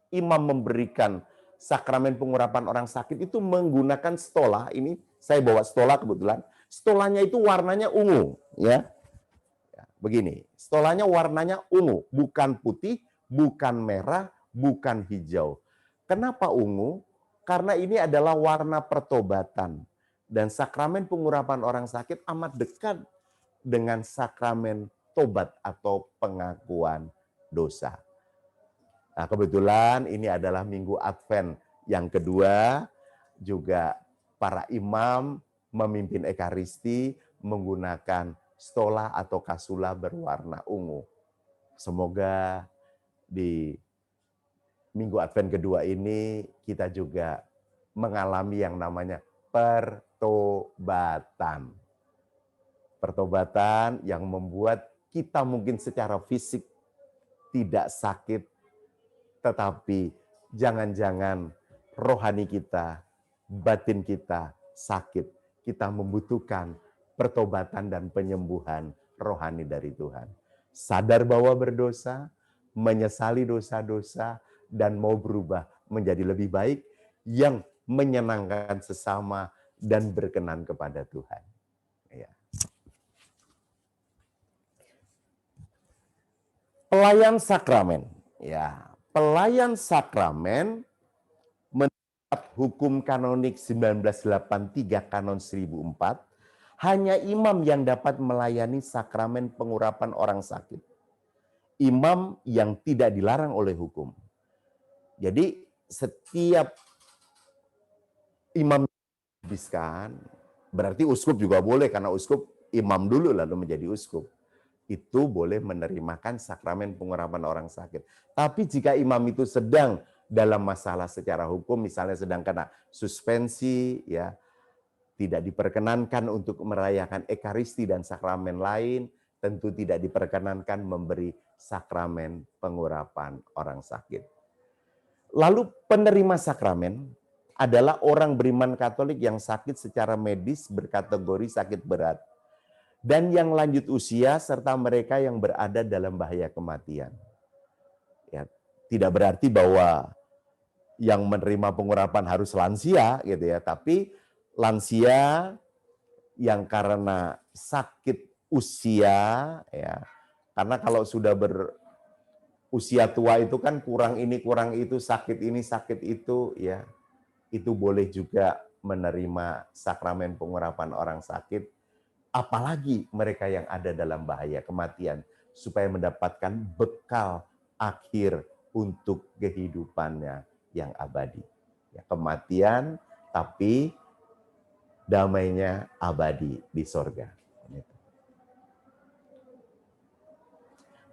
imam memberikan sakramen pengurapan orang sakit itu menggunakan stola, ini saya bawa stola kebetulan, stolanya itu warnanya ungu, ya. Begini, stolanya warnanya ungu, bukan putih, bukan merah, bukan hijau. Kenapa ungu? Karena ini adalah warna pertobatan. Dan sakramen pengurapan orang sakit amat dekat dengan sakramen tobat atau pengakuan dosa. Nah, kebetulan ini adalah Minggu Advent yang kedua, juga para imam memimpin Ekaristi menggunakan stola atau kasula berwarna ungu. Semoga di Minggu Advent kedua ini kita juga mengalami yang namanya pertobatan. Pertobatan yang membuat kita mungkin secara fisik tidak sakit, tetapi jangan-jangan rohani kita, batin kita sakit. Kita membutuhkan pertobatan dan penyembuhan rohani dari Tuhan. Sadar bahwa berdosa, menyesali dosa-dosa, dan mau berubah menjadi lebih baik yang menyenangkan sesama dan berkenan kepada Tuhan. Ya. Pelayan sakramen. Ya, pelayan sakramen menurut hukum kanonik 1983 kanon 1004 hanya imam yang dapat melayani sakramen pengurapan orang sakit. Imam yang tidak dilarang oleh hukum. Jadi setiap imam habiskan, berarti uskup juga boleh, karena uskup imam dulu lalu menjadi uskup. Itu boleh menerimakan sakramen pengurapan orang sakit. Tapi jika imam itu sedang dalam masalah secara hukum, misalnya sedang kena suspensi, ya tidak diperkenankan untuk merayakan Ekaristi dan sakramen lain, tentu tidak diperkenankan memberi sakramen pengurapan orang sakit. Lalu penerima sakramen adalah orang beriman Katolik yang sakit secara medis berkategori sakit berat, dan yang lanjut usia serta mereka yang berada dalam bahaya kematian. Ya, tidak berarti bahwa yang menerima pengurapan harus lansia gitu ya, tapi lansia yang karena sakit usia ya. Karena kalau sudah berusia tua itu kan kurang ini kurang itu, sakit ini sakit itu ya. Itu boleh juga menerima sakramen pengurapan orang sakit, apalagi mereka yang ada dalam bahaya kematian, supaya mendapatkan bekal akhir untuk kehidupannya yang abadi. Ya, kematian, tapi damainya abadi di sorga.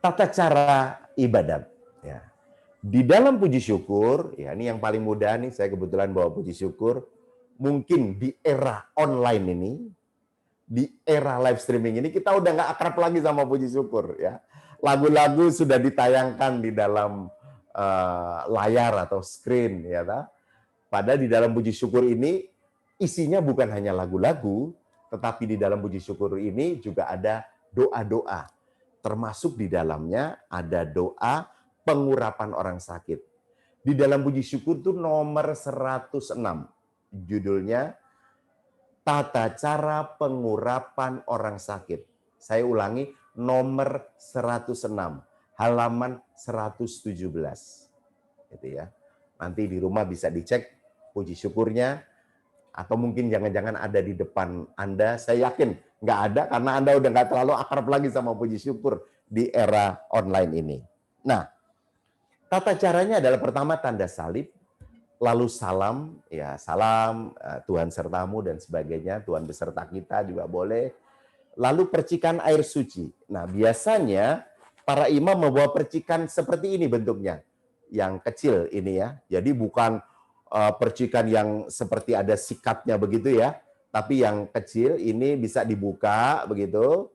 tata cara ibadat. Ya. Di dalam puji syukur, ya ini yang paling mudah nih, saya kebetulan bawa puji syukur. Mungkin di era online ini, di era live streaming ini, kita udah nggak akrab lagi sama puji syukur. Ya, lagu-lagu sudah ditayangkan di dalam layar atau screen, ya ta? Padahal di dalam puji syukur ini isinya bukan hanya lagu-lagu, tetapi di dalam puji syukur ini juga ada doa-doa. Termasuk di dalamnya ada doa pengurapan orang sakit. Di dalam puji syukur itu nomor 106. Judulnya Tata Cara Pengurapan Orang Sakit. Saya ulangi, nomor 106, halaman 117. Gitu ya. Nanti di rumah bisa dicek puji syukurnya, atau mungkin jangan-jangan ada di depan Anda. Saya yakin nggak ada, karena Anda udah nggak terlalu akrab lagi sama puji syukur di era online ini. Nah, tata caranya adalah pertama tanda salib, lalu salam, ya salam, Tuhan sertamu dan sebagainya, Tuhan beserta kita juga boleh. Lalu percikan air suci. Nah, biasanya para imam membawa percikan seperti ini bentuknya, yang kecil ini ya. Jadi bukan percikan yang seperti ada sikatnya begitu ya, tapi yang kecil ini bisa dibuka begitu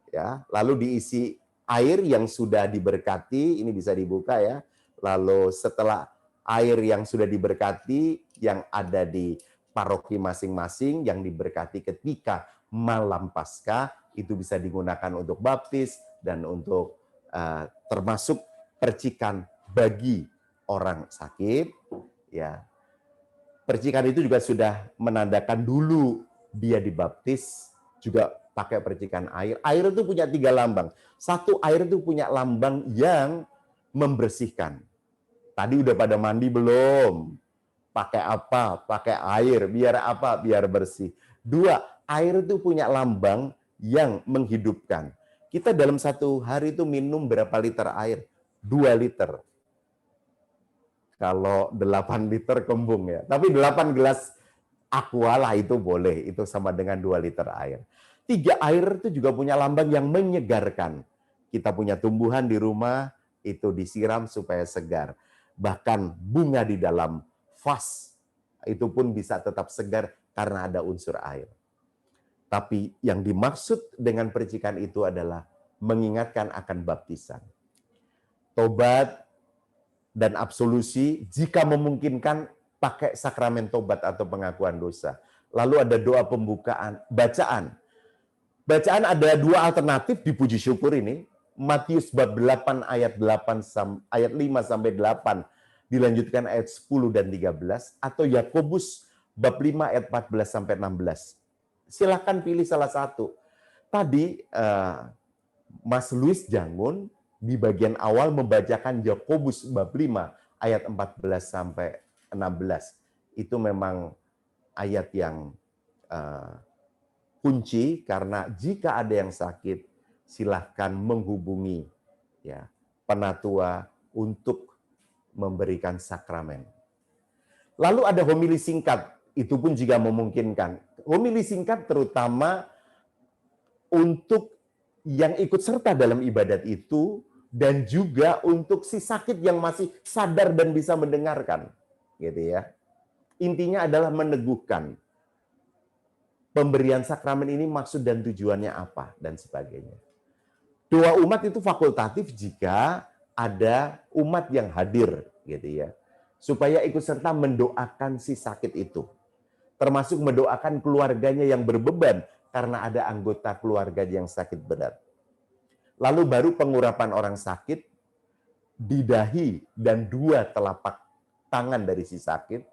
ya, lalu diisi air yang sudah diberkati, ini bisa dibuka ya. Lalu setelah air yang sudah diberkati yang ada di paroki masing-masing yang diberkati ketika malam Paskah, itu bisa digunakan untuk baptis dan untuk termasuk percikan bagi orang sakit ya. Percikan itu juga sudah menandakan dulu dia dibaptis, juga pakai percikan air. Air itu punya 3 lambang. Satu, air itu punya lambang yang membersihkan. Tadi udah pada mandi belum? Pakai apa? Pakai air. Biar apa? Biar bersih. 2, air itu punya lambang yang menghidupkan. Kita dalam satu hari itu minum berapa liter air? 2 liter. Kalau 8 liter kembung ya. Tapi 8 gelas aqua lah itu boleh. Itu sama dengan 2 liter air. 3, air itu juga punya lambang yang menyegarkan. Kita punya tumbuhan di rumah, itu disiram supaya segar. Bahkan bunga di dalam vas, itu pun bisa tetap segar karena ada unsur air. Tapi yang dimaksud dengan percikan itu adalah mengingatkan akan baptisan. Tobat dan absolusi, jika memungkinkan pakai sakramen tobat atau pengakuan dosa. Lalu ada doa pembukaan, bacaan. Bacaan ada 2 alternatif di puji syukur ini. Matius bab 8 ayat 5 sampai 8 dilanjutkan ayat 10 dan 13, atau Yakobus bab 5 ayat 14 sampai 16. Silakan pilih salah satu. Tadi Mas Luis Jangun di bagian awal membacakan Yakobus bab 5 ayat 14 sampai 16. Itu memang ayat yang kunci, karena jika ada yang sakit silahkan menghubungi ya penatua untuk memberikan sakramen. Lalu ada homili singkat, itu pun jika memungkinkan. Homili singkat terutama untuk yang ikut serta dalam ibadat itu, dan juga untuk si sakit yang masih sadar dan bisa mendengarkan, gitu ya. Intinya adalah meneguhkan pemberian sakramen ini maksud dan tujuannya apa dan sebagainya. Doa umat itu fakultatif jika ada umat yang hadir, gitu ya, supaya ikut serta mendoakan si sakit itu, termasuk mendoakan keluarganya yang berbeban karena ada anggota keluarga yang sakit berat. Lalu baru pengurapan orang sakit di dahi dan 2 telapak tangan dari si sakit.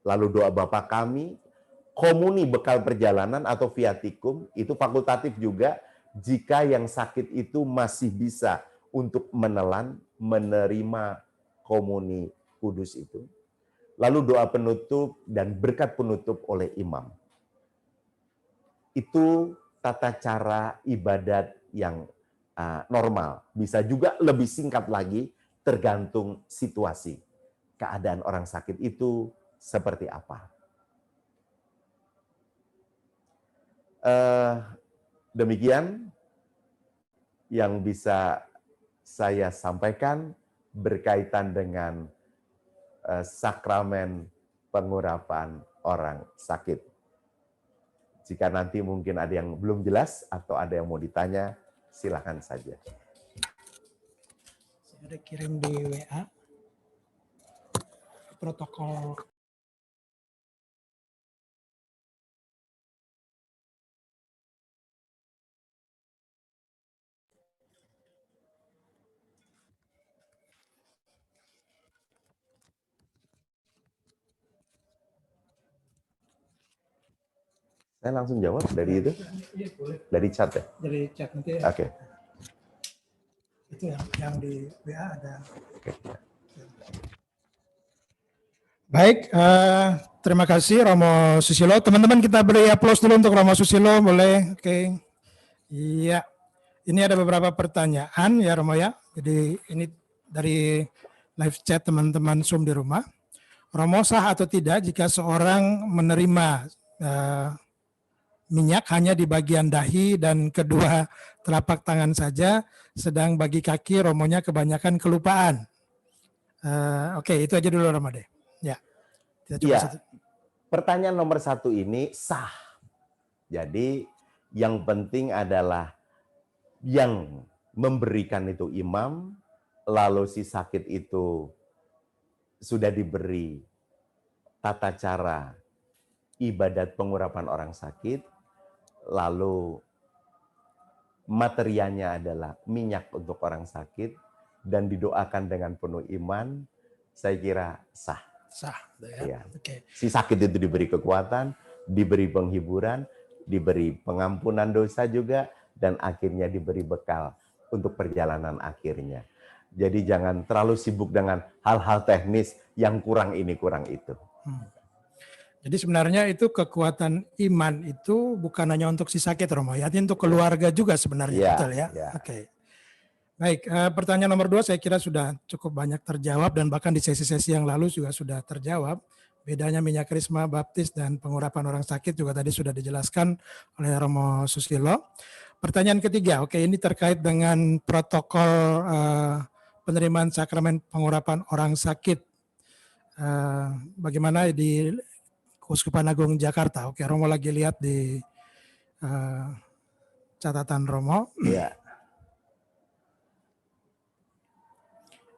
Lalu doa Bapa Kami, komuni bekal perjalanan atau viatikum, itu fakultatif juga jika yang sakit itu masih bisa untuk menelan, menerima komuni kudus itu. Lalu doa penutup dan berkat penutup oleh imam. Itu tata cara ibadat yang normal. Bisa juga lebih singkat lagi, tergantung situasi. Keadaan orang sakit itu seperti apa. Demikian yang bisa saya sampaikan berkaitan dengan sakramen pengurapan orang sakit. Jika nanti mungkin ada yang belum jelas atau ada yang mau ditanya, silakan saja. Saya ada kirim di WA protokol. Saya langsung jawab dari itu, Iya, boleh. dari chat ya. Dari chat nanti. Oke. Itu yang di WA ada. Oke. Baik, terima kasih Romo Susilo. Teman-teman kita beri aplaus dulu untuk Romo Susilo, boleh? Oke. Iya, ini ada beberapa pertanyaan ya Romo ya. Jadi ini dari live chat teman-teman Zoom di rumah. Romo, sah atau tidak jika seorang menerima minyak hanya di bagian dahi dan kedua telapak tangan saja, sedang bagi kaki Romonya kebanyakan kelupaan? Oke, itu aja dulu Romo deh. Ya. Kita coba Iya, satu. pertanyaan nomor 1 ini sah. Jadi yang penting adalah yang memberikan itu imam, lalu si sakit itu sudah diberi tata cara ibadat pengurapan orang sakit, lalu materialnya adalah minyak untuk orang sakit, dan didoakan dengan penuh iman, saya kira sah. Sah. Ya. Oke. Si sakit itu diberi kekuatan, diberi penghiburan, diberi pengampunan dosa juga, dan akhirnya diberi bekal untuk perjalanan akhirnya. Jadi jangan terlalu sibuk dengan hal-hal teknis yang kurang ini, kurang itu. Jadi sebenarnya itu kekuatan iman itu bukan hanya untuk si sakit Romo, ya, untuk keluarga juga sebenarnya, Ya, betul ya? ya. Oke. Baik, pertanyaan nomor 2 saya kira sudah cukup banyak terjawab dan bahkan di sesi-sesi yang lalu juga sudah terjawab. Bedanya minyak krisma, baptis, dan pengurapan orang sakit juga tadi sudah dijelaskan oleh Romo Susilo. Pertanyaan ketiga, oke, ini terkait dengan protokol penerimaan sakramen pengurapan orang sakit. Bagaimana di Keuskupan Agung Jakarta? Oke, Romo lagi lihat di catatan Romo. Ya.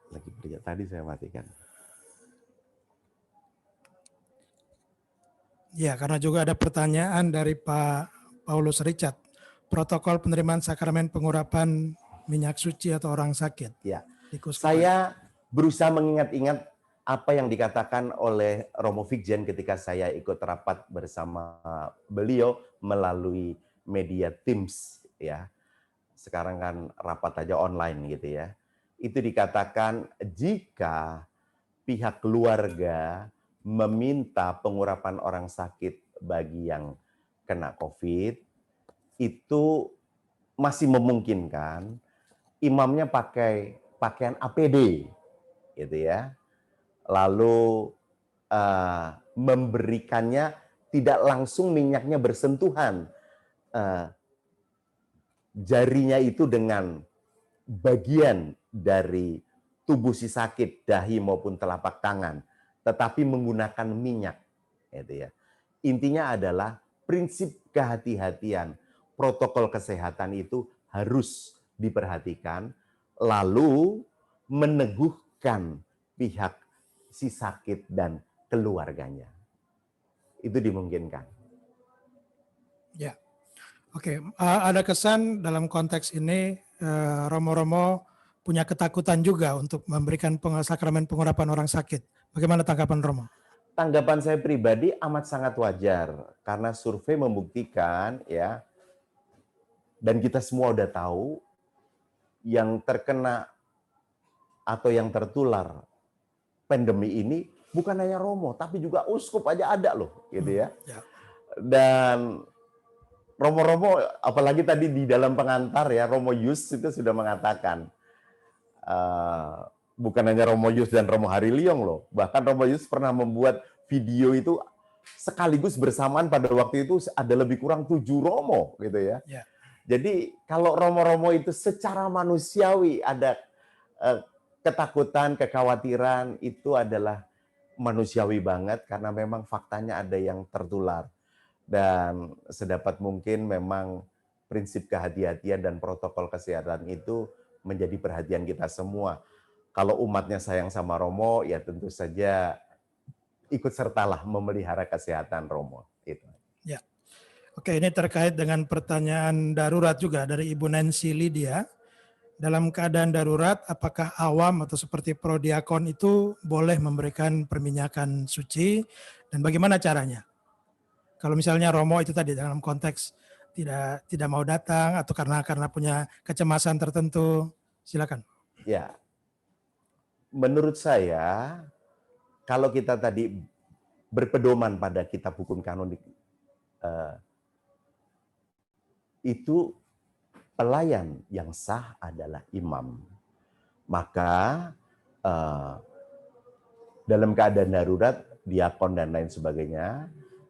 Lagi kerja tadi saya matikan. Ya, karena juga ada pertanyaan dari Pak Paulus Richard. Protokol penerimaan sakramen pengurapan minyak suci atau orang sakit. Ya. Di Keuskupan. Saya berusaha mengingat-ingat apa yang dikatakan oleh Romo Fikjen ketika saya ikut rapat bersama beliau melalui media Teams ya. Sekarang kan rapat aja online gitu ya. Itu dikatakan jika pihak keluarga meminta pengurapan orang sakit bagi yang kena COVID, itu masih memungkinkan imamnya pakai pakaian APD gitu ya. Lalu memberikannya tidak langsung minyaknya bersentuhan jarinya itu dengan bagian dari tubuh si sakit, dahi maupun telapak tangan, tetapi menggunakan minyak gitu ya. Intinya adalah prinsip kehati-hatian, protokol kesehatan itu harus diperhatikan, lalu meneguhkan pihak si sakit dan keluarganya. Itu dimungkinkan. Ya, oke. Ada kesan dalam konteks ini Romo-Romo punya ketakutan juga untuk memberikan sakramen pengurapan orang sakit. Bagaimana tanggapan Romo? Tanggapan saya pribadi amat sangat wajar karena survei membuktikan ya, dan kita semua udah tahu yang terkena atau yang tertular pandemi ini bukan hanya Romo, tapi juga uskup aja ada loh, gitu ya. Dan Romo-Romo, apalagi tadi di dalam pengantar ya, Romo Yus itu sudah mengatakan, bukan hanya Romo Yus dan Romo Hariliong loh, bahkan Romo Yus pernah membuat video itu sekaligus bersamaan pada waktu itu ada lebih kurang 7 Romo, gitu ya. Jadi kalau Romo-Romo itu secara manusiawi ada ketakutan, kekhawatiran itu adalah manusiawi banget karena memang faktanya ada yang tertular. Dan sedapat mungkin memang prinsip kehati-hatian dan protokol kesehatan itu menjadi perhatian kita semua. Kalau umatnya sayang sama Romo, ya tentu saja ikut sertalah memelihara kesehatan Romo. Itu. Ya. Oke, ini terkait dengan pertanyaan darurat juga dari Ibu Nancy Lydia. Dalam keadaan darurat, apakah awam atau seperti prodiakon itu boleh memberikan perminyakan suci dan bagaimana caranya? Kalau misalnya Romo itu tadi dalam konteks tidak mau datang atau karena punya kecemasan tertentu, silakan. Ya, menurut saya kalau kita tadi berpedoman pada kitab hukum kanonik itu pelayan yang sah adalah imam. Maka dalam keadaan darurat, diakon dan lain sebagainya,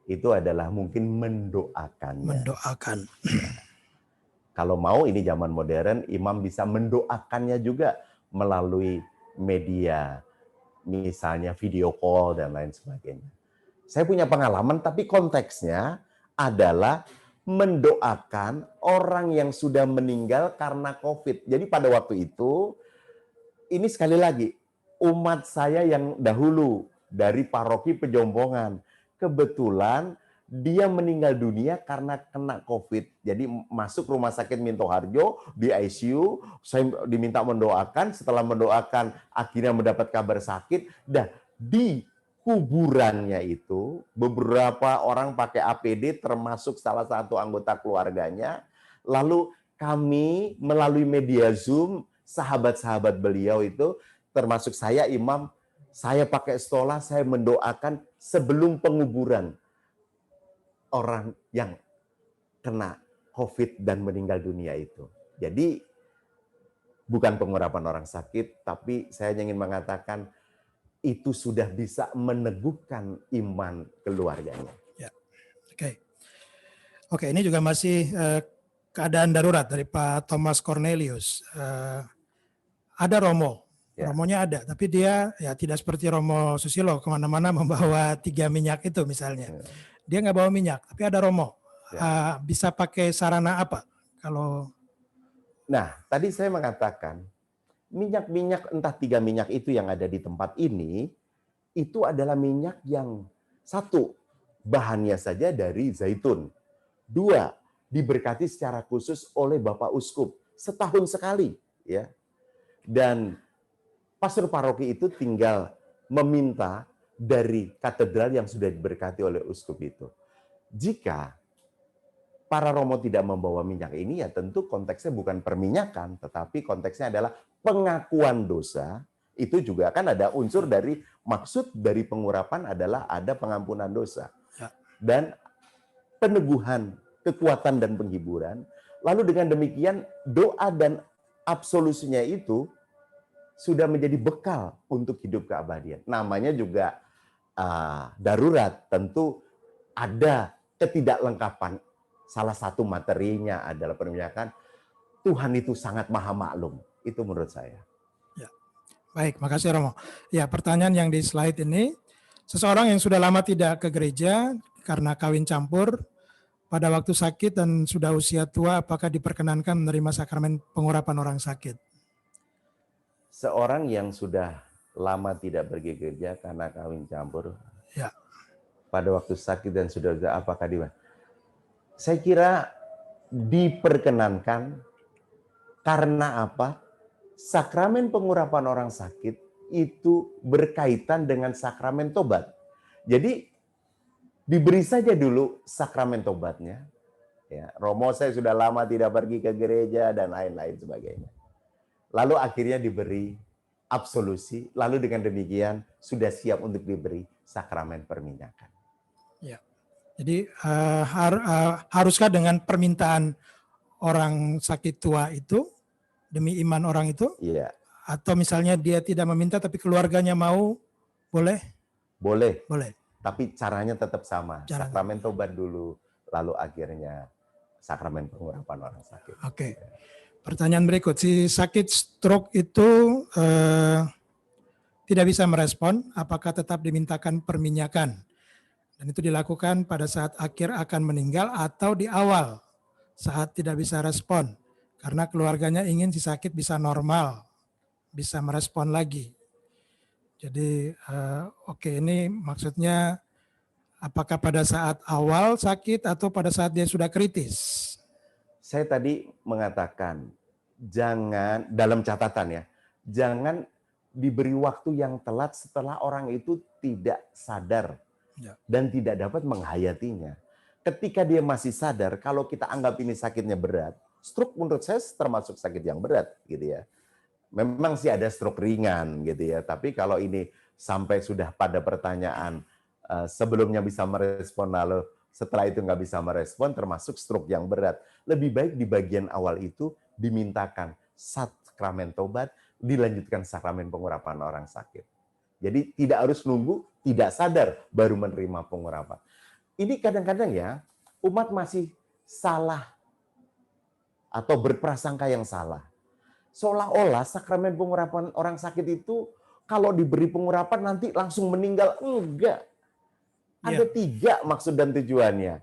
itu adalah mungkin mendoakannya. Mendoakan. Kalau mau ini zaman modern, imam bisa mendoakannya juga melalui media, misalnya video call dan lain sebagainya. Saya punya pengalaman, tapi konteksnya adalah mendoakan orang yang sudah meninggal karena COVID. Jadi pada waktu itu, ini sekali lagi, umat saya yang dahulu dari paroki Pejombongan, kebetulan dia meninggal dunia karena kena COVID. Jadi masuk rumah sakit Minto Harjo di ICU, saya diminta mendoakan, setelah mendoakan akhirnya mendapat kabar sakit, dah di kuburannya itu beberapa orang pakai APD termasuk salah satu anggota keluarganya. Lalu kami melalui media Zoom, sahabat-sahabat beliau itu termasuk saya imam, saya pakai stola, saya mendoakan sebelum penguburan orang yang kena COVID dan meninggal dunia itu. Jadi bukan pengurapan orang sakit, tapi saya ingin mengatakan itu sudah bisa meneguhkan iman keluarganya. Ya, oke. Ini juga masih keadaan darurat dari Pak Thomas Cornelius. Ada Romo, Romonya ada, tapi dia ya tidak seperti Romo Susilo kemana-mana membawa 3 minyak itu misalnya. Dia nggak bawa minyak, tapi ada Romo. Bisa pakai sarana apa? Kalau tadi saya mengatakan minyak-minyak, entah 3 minyak itu yang ada di tempat ini, itu adalah minyak yang satu, bahannya saja dari zaitun. 2, diberkati secara khusus oleh Bapak Uskup setahun sekali, ya. Dan pastor paroki itu tinggal meminta dari katedral yang sudah diberkati oleh uskup itu. Jika para Romo tidak membawa minyak ini, ya tentu konteksnya bukan perminyakan, tetapi konteksnya adalah pengakuan dosa. Itu juga kan ada unsur dari maksud dari pengurapan adalah ada pengampunan dosa. Dan peneguhan, kekuatan dan penghiburan. Lalu dengan demikian doa dan absolusinya itu sudah menjadi bekal untuk hidup keabadian. Namanya juga darurat, tentu ada ketidaklengkapan. Salah satu materinya adalah perminyakan. Tuhan itu sangat maha maklum. Itu menurut saya. Ya. Baik, makasih Romo. Ya, pertanyaan yang di slide ini, seseorang yang sudah lama tidak ke gereja karena kawin campur, pada waktu sakit dan sudah usia tua, apakah diperkenankan menerima sakramen pengurapan orang sakit? Seorang yang sudah lama tidak pergi ke gereja karena kawin campur, ya. Pada waktu sakit dan sudah apakah saya kira diperkenankan karena apa? Sakramen pengurapan orang sakit itu berkaitan dengan sakramen tobat. Jadi diberi saja dulu sakramen tobatnya. Ya, Romo saya sudah lama tidak pergi ke gereja dan lain-lain sebagainya. Lalu akhirnya diberi absolusi, lalu dengan demikian sudah siap untuk diberi sakramen perminyakan. Ya. Jadi haruskah dengan permintaan orang sakit tua itu demi iman orang itu? Iya. Atau misalnya dia tidak meminta tapi keluarganya mau, boleh? Boleh. Boleh. Tapi caranya tetap sama. Sakramen tobat dulu, lalu akhirnya sakramen pengurapan orang sakit. Oke. Pertanyaan berikut, si sakit stroke itu tidak bisa merespon, apakah tetap dimintakan perminyakan? Dan itu dilakukan pada saat akhir akan meninggal atau di awal saat tidak bisa respon. Karena keluarganya ingin si sakit bisa normal, bisa merespon lagi. Jadi oke, ini maksudnya apakah pada saat awal sakit atau pada saat dia sudah kritis? Saya tadi mengatakan, jangan, dalam catatan ya, jangan diberi waktu yang telat setelah orang itu tidak sadar dan tidak dapat menghayatinya. Ketika dia masih sadar, kalau kita anggap ini sakitnya berat, stroke menurut saya termasuk sakit yang berat, gitu ya. Memang sih ada stroke ringan, gitu ya. Tapi kalau ini sampai sudah pada pertanyaan sebelumnya bisa merespon, lalu setelah itu nggak bisa merespon, termasuk stroke yang berat. Lebih baik di bagian awal itu dimintakan sakramen tobat, dilanjutkan sakramen pengurapan orang sakit. Jadi tidak harus nunggu, tidak sadar baru menerima pengurapan. Ini kadang-kadang ya, umat masih salah atau berprasangka yang salah. Seolah-olah sakramen pengurapan orang sakit itu kalau diberi pengurapan nanti langsung meninggal. Enggak. Ada 3 maksud dan tujuannya.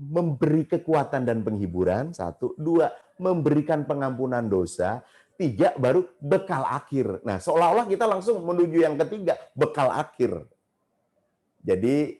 Memberi kekuatan dan penghiburan, 1. 2, memberikan pengampunan dosa. 3, baru bekal akhir. Nah, seolah-olah kita langsung menuju yang ketiga, bekal akhir. Jadi,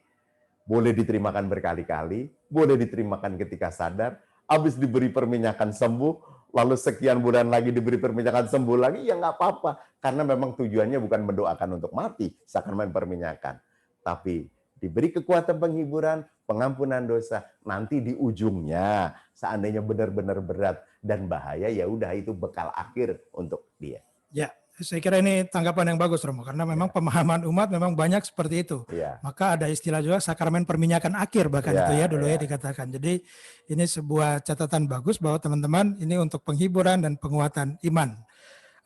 boleh diterimakan berkali-kali, boleh diterimakan ketika sadar, habis diberi perminyakan sembuh, lalu sekian bulan lagi diberi perminyakan sembuh lagi, ya nggak apa-apa. Karena memang tujuannya bukan mendoakan untuk mati, sakramen perminyakan. Tapi diberi kekuatan penghiburan, pengampunan dosa, nanti di ujungnya seandainya benar-benar berat dan bahaya, ya udah itu bekal akhir untuk dia. Ya, saya kira ini tanggapan yang bagus, Romo, karena memang pemahaman umat memang banyak seperti itu. Maka ada istilah juga sakramen perminyakan akhir bahkan itu ya dulu ya dikatakan. Jadi ini sebuah catatan bagus bahwa teman-teman ini untuk penghiburan dan penguatan iman.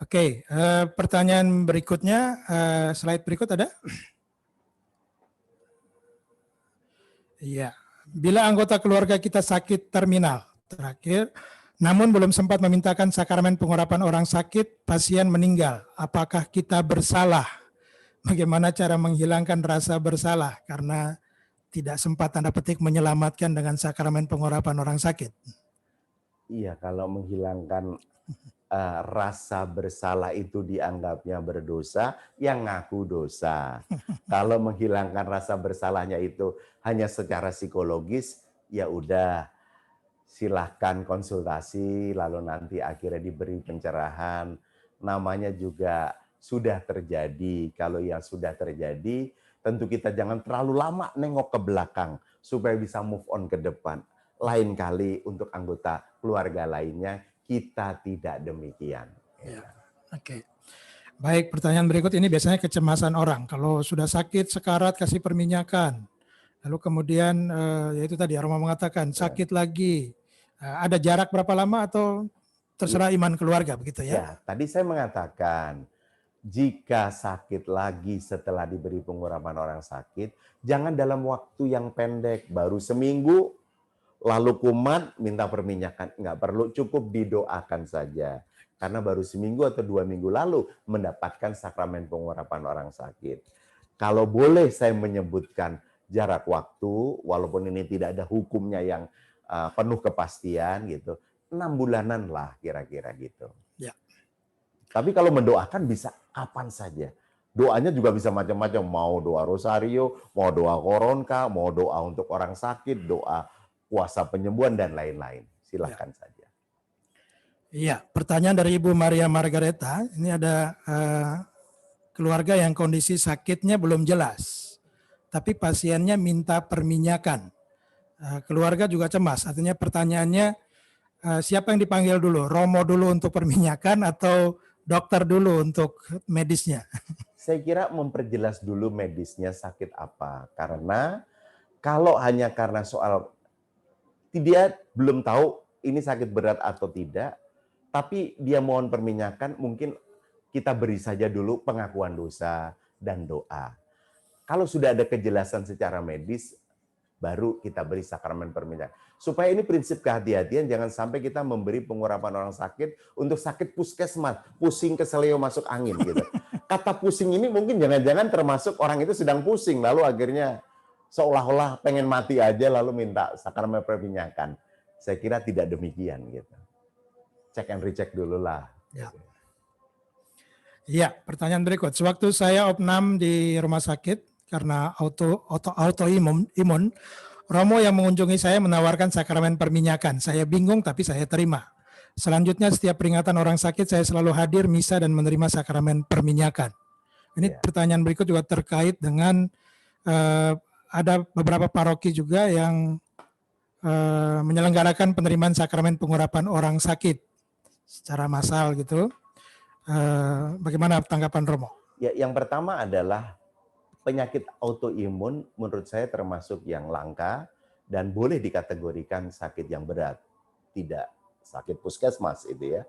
Oke, pertanyaan berikutnya, slide berikut ada? Iya, bila anggota keluarga kita sakit terminal, terakhir, namun belum sempat memintakan sakramen pengurapan orang sakit, pasien meninggal, apakah kita bersalah? Bagaimana cara menghilangkan rasa bersalah karena tidak sempat tanda petik menyelamatkan dengan sakramen pengurapan orang sakit? Iya, kalau menghilangkan rasa bersalah itu dianggapnya berdosa, yang ngaku dosa. Kalau menghilangkan rasa bersalahnya itu hanya secara psikologis, ya udah silahkan konsultasi, lalu nanti akhirnya diberi pencerahan. Namanya juga sudah terjadi. Kalau yang sudah terjadi, tentu kita jangan terlalu lama nengok ke belakang supaya bisa move on ke depan. Lain kali untuk anggota keluarga lainnya, kita tidak demikian. Ya, oke. Baik, pertanyaan berikut ini biasanya kecemasan orang. Kalau sudah sakit, sekarat, kasih perminyakan. Lalu kemudian, yaitu tadi Aroma mengatakan, sakit lagi. Ada jarak berapa lama atau terserah iman keluarga, begitu ya? Ya, tadi saya mengatakan, jika sakit lagi setelah diberi pengurapan orang sakit, jangan dalam waktu yang pendek, baru seminggu, lalu kumat, minta perminyakan. Nggak perlu, cukup didoakan saja. Karena baru seminggu atau 2 minggu lalu mendapatkan sakramen pengurapan orang sakit. Kalau boleh saya menyebutkan jarak waktu, walaupun ini tidak ada hukumnya yang penuh kepastian, gitu, 6 bulanan lah kira-kira gitu. Ya. Tapi kalau mendoakan bisa kapan saja. Doanya juga bisa macam-macam. Mau doa rosario, mau doa koronka, mau doa untuk orang sakit, doa kuasa penyembuhan dan lain-lain. Silahkan saja. Iya, pertanyaan dari Ibu Maria Margareta. Ini ada keluarga yang kondisi sakitnya belum jelas, tapi pasiennya minta perminyakan. Keluarga juga cemas. Artinya pertanyaannya, siapa yang dipanggil dulu? Romo dulu untuk perminyakan atau dokter dulu untuk medisnya? Saya kira memperjelas dulu medisnya sakit apa. Karena kalau hanya karena soal dia belum tahu ini sakit berat atau tidak, tapi dia mohon perminyakan, mungkin kita beri saja dulu pengakuan dosa dan doa. Kalau sudah ada kejelasan secara medis, baru kita beri sakramen perminyakan. Supaya ini prinsip kehati-hatian, jangan sampai kita memberi pengurapan orang sakit untuk sakit puskesmas, pusing keseleo masuk angin gitu. Kata pusing ini mungkin jangan-jangan termasuk orang itu sedang pusing, lalu akhirnya seolah-olah pengen mati aja lalu minta sakramen perminyakan. Saya kira tidak demikian gitu. Cek and recheck dulu lah. Ya. Iya, pertanyaan berikut. Sewaktu saya opnam di rumah sakit karena autoimun, Romo yang mengunjungi saya menawarkan sakramen perminyakan. Saya bingung tapi saya terima. Selanjutnya setiap peringatan orang sakit saya selalu hadir misa dan menerima sakramen perminyakan. Ini pertanyaan berikut juga terkait dengan ada beberapa paroki juga yang menyelenggarakan penerimaan sakramen pengurapan orang sakit secara massal gitu. Bagaimana tanggapan Romo? Ya, yang pertama adalah penyakit autoimun menurut saya termasuk yang langka dan boleh dikategorikan sakit yang berat. Tidak sakit puskesmas itu ya.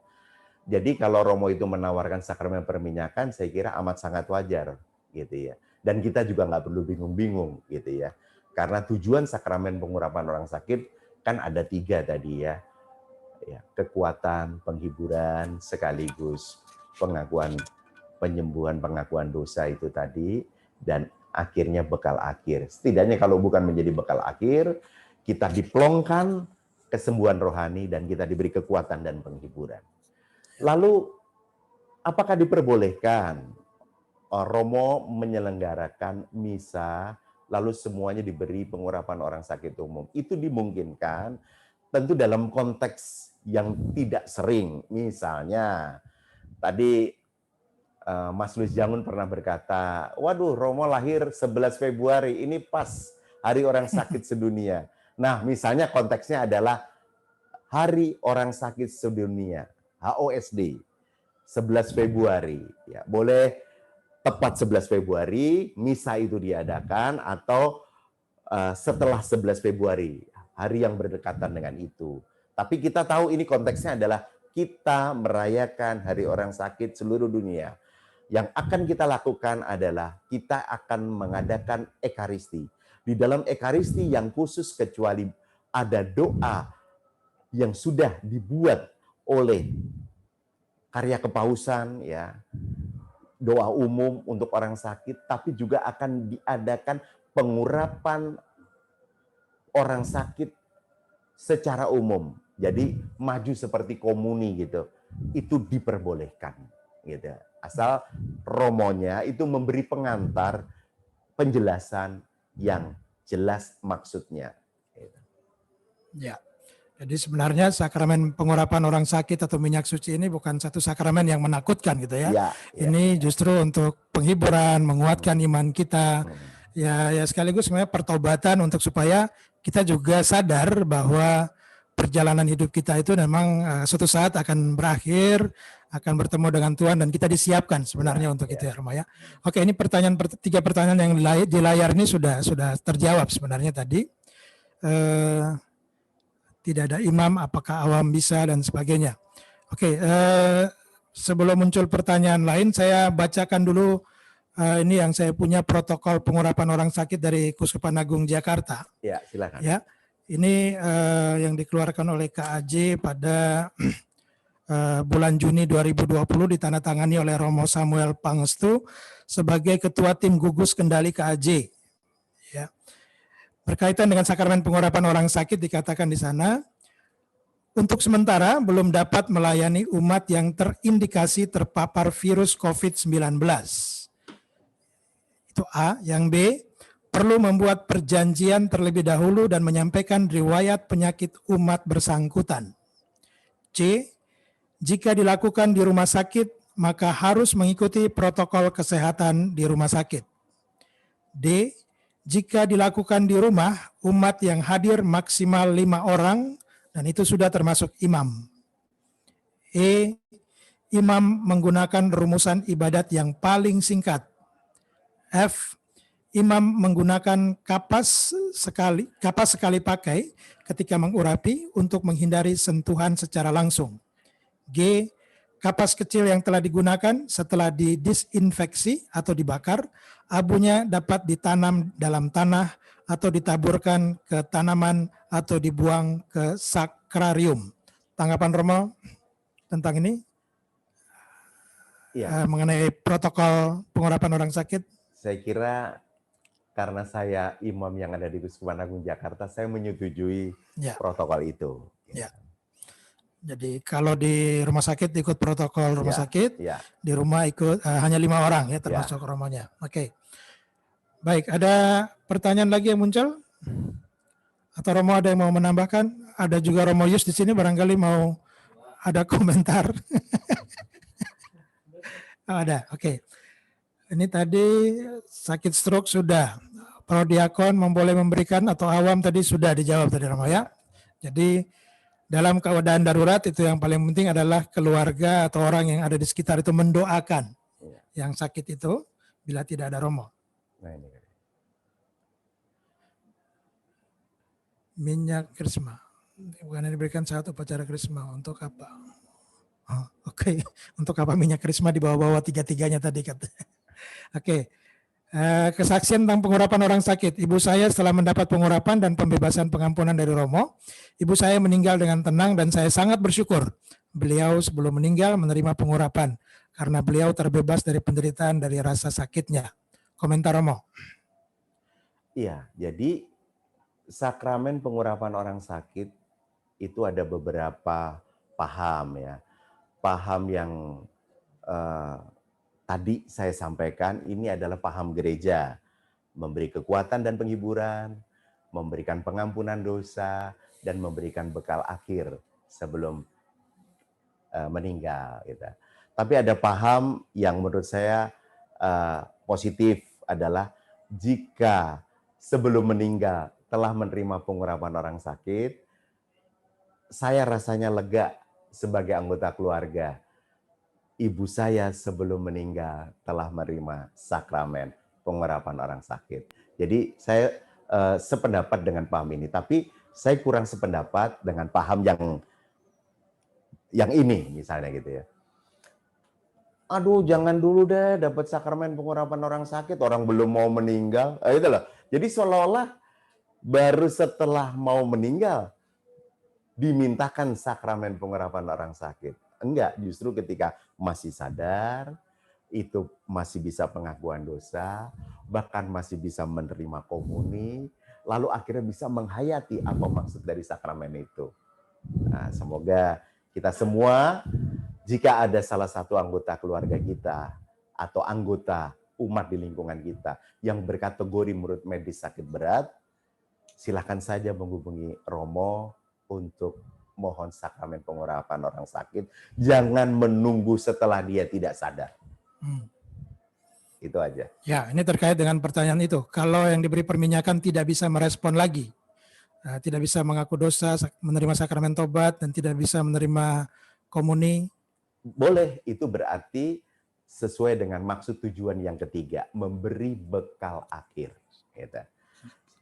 Jadi kalau Romo itu menawarkan sakramen perminyakan, saya kira amat sangat wajar gitu ya. Dan kita juga nggak perlu bingung-bingung gitu ya. Karena tujuan sakramen pengurapan orang sakit kan ada 3 tadi ya. Kekuatan, penghiburan, sekaligus pengakuan penyembuhan, pengakuan dosa itu tadi, dan akhirnya bekal akhir. Setidaknya kalau bukan menjadi bekal akhir, kita diplongkan kesembuhan rohani dan kita diberi kekuatan dan penghiburan. Lalu, apakah diperbolehkan Romo menyelenggarakan misa, lalu semuanya diberi pengurapan orang sakit umum? Itu dimungkinkan, tentu dalam konteks yang tidak sering. Misalnya, tadi Mas Luis Jangun pernah berkata, waduh Romo lahir 11 Februari, ini pas Hari Orang Sakit Sedunia. Nah misalnya konteksnya adalah Hari Orang Sakit Sedunia, HOSD, 11 Februari. Ya, boleh tepat 11 Februari, misa itu diadakan, atau setelah 11 Februari, hari yang berdekatan dengan itu. Tapi kita tahu ini konteksnya adalah kita merayakan Hari Orang Sakit seluruh dunia. Yang akan kita lakukan adalah kita akan mengadakan ekaristi. Di dalam ekaristi yang khusus kecuali ada doa yang sudah dibuat oleh karya kepausan, ya, doa umum untuk orang sakit, tapi juga akan diadakan pengurapan orang sakit secara umum. Jadi maju seperti komuni gitu, itu diperbolehkan gitu. Asal romonya itu memberi pengantar penjelasan yang jelas maksudnya. Gitu. Ya. Jadi sebenarnya sakramen pengurapan orang sakit atau minyak suci ini bukan satu sakramen yang menakutkan gitu ya. Ini justru untuk penghiburan, menguatkan iman kita. Ya sekaligus sebenarnya pertobatan untuk supaya kita juga sadar bahwa perjalanan hidup kita itu memang suatu saat akan berakhir, akan bertemu dengan Tuhan, dan kita disiapkan sebenarnya untuk itu ya Romo ya. Oke, ini tiga pertanyaan yang di layar ini sudah terjawab sebenarnya tadi. Tidak ada imam, apakah awam bisa, dan sebagainya. Oke, sebelum muncul pertanyaan lain, saya bacakan dulu ini yang saya punya protokol pengurapan orang sakit dari Kuskupan Agung Jakarta. Ya, silakan. Ya. Ini yang dikeluarkan oleh KAJ pada bulan Juni 2020, ditandatangani oleh Romo Samuel Pangestu sebagai Ketua Tim Gugus Kendali KAJ. Ya. Berkaitan dengan sakramen pengurapan orang sakit dikatakan di sana, untuk sementara belum dapat melayani umat yang terindikasi terpapar virus COVID-19. Itu A. Yang B, perlu membuat perjanjian terlebih dahulu dan menyampaikan riwayat penyakit umat bersangkutan. C. Jika dilakukan di rumah sakit, maka harus mengikuti protokol kesehatan di rumah sakit. D. Jika dilakukan di rumah, umat yang hadir maksimal 5 orang, dan itu sudah termasuk imam. E. Imam menggunakan rumusan ibadat yang paling singkat. F. Imam menggunakan kapas sekali pakai ketika mengurapi untuk menghindari sentuhan secara langsung. G. Kapas kecil yang telah digunakan setelah didisinfeksi atau dibakar, abunya dapat ditanam dalam tanah atau ditaburkan ke tanaman atau dibuang ke sakrarium. Tanggapan Romo tentang ini? Iya. Mengenai protokol pengurapan orang sakit? Saya kira karena saya imam yang ada di Keuskupan Agung Jakarta, saya menyetujui Ya. protokol itu. Ya. Jadi kalau di rumah sakit ikut protokol rumah sakit, Ya. di rumah ikut hanya 5 orang ya termasuk romonya. Oke. Baik, ada pertanyaan lagi yang muncul? Atau Romo ada yang mau menambahkan? Ada juga Romo Yus di sini barangkali mau ada komentar. Oh, ada, oke. Ini tadi sakit stroke sudah. Prodiakon boleh memberikan atau awam tadi sudah dijawab tadi Romo ya. Jadi dalam keadaan darurat itu yang paling penting adalah keluarga atau orang yang ada di sekitar itu mendoakan yang sakit itu bila tidak ada Romo. Nah, ini. Minyak krisma. Bukan diberikan saat upacara krisma. Untuk apa? Oh, oke. Untuk apa minyak krisma di bawah-bawah tiga-tiganya tadi kata. Oke. Kesaksian tentang pengurapan orang sakit. Ibu saya setelah mendapat pengurapan dan pembebasan pengampunan dari Romo, ibu saya meninggal dengan tenang dan saya sangat bersyukur. Beliau sebelum meninggal menerima pengurapan karena beliau terbebas dari penderitaan dari rasa sakitnya. Komentar Romo. Iya, jadi sakramen pengurapan orang sakit itu ada beberapa paham ya. Paham yang tadi saya sampaikan ini adalah paham gereja. Memberi kekuatan dan penghiburan, memberikan pengampunan dosa, dan memberikan bekal akhir sebelum meninggal. Gitu. Tapi ada paham yang menurut saya positif adalah jika sebelum meninggal telah menerima pengurapan orang sakit, saya rasanya lega sebagai anggota keluarga. Ibu saya sebelum meninggal telah menerima sakramen pengurapan orang sakit. Jadi saya sependapat dengan paham ini, tapi saya kurang sependapat dengan paham yang ini misalnya gitu ya. Aduh, jangan dulu deh dapat sakramen pengurapan orang sakit, orang belum mau meninggal. Itu loh. Jadi seolah-olah baru setelah mau meninggal dimintakan sakramen pengurapan orang sakit. Enggak, justru ketika masih sadar, itu masih bisa pengakuan dosa, bahkan masih bisa menerima komuni, lalu akhirnya bisa menghayati apa maksud dari sakramen itu. Nah, semoga kita semua, jika ada salah satu anggota keluarga kita atau anggota umat di lingkungan kita yang berkategori menurut medis sakit berat, silakan saja menghubungi Romo untuk mohon sakramen pengurapan orang sakit. Jangan menunggu setelah dia tidak sadar. Itu aja. Ya, ini terkait dengan pertanyaan itu. Kalau yang diberi perminyakan tidak bisa merespon lagi, tidak bisa mengaku dosa, menerima sakramen tobat, dan tidak bisa menerima komuni. Boleh, itu berarti sesuai dengan maksud tujuan yang ketiga, memberi bekal akhir. Gitu.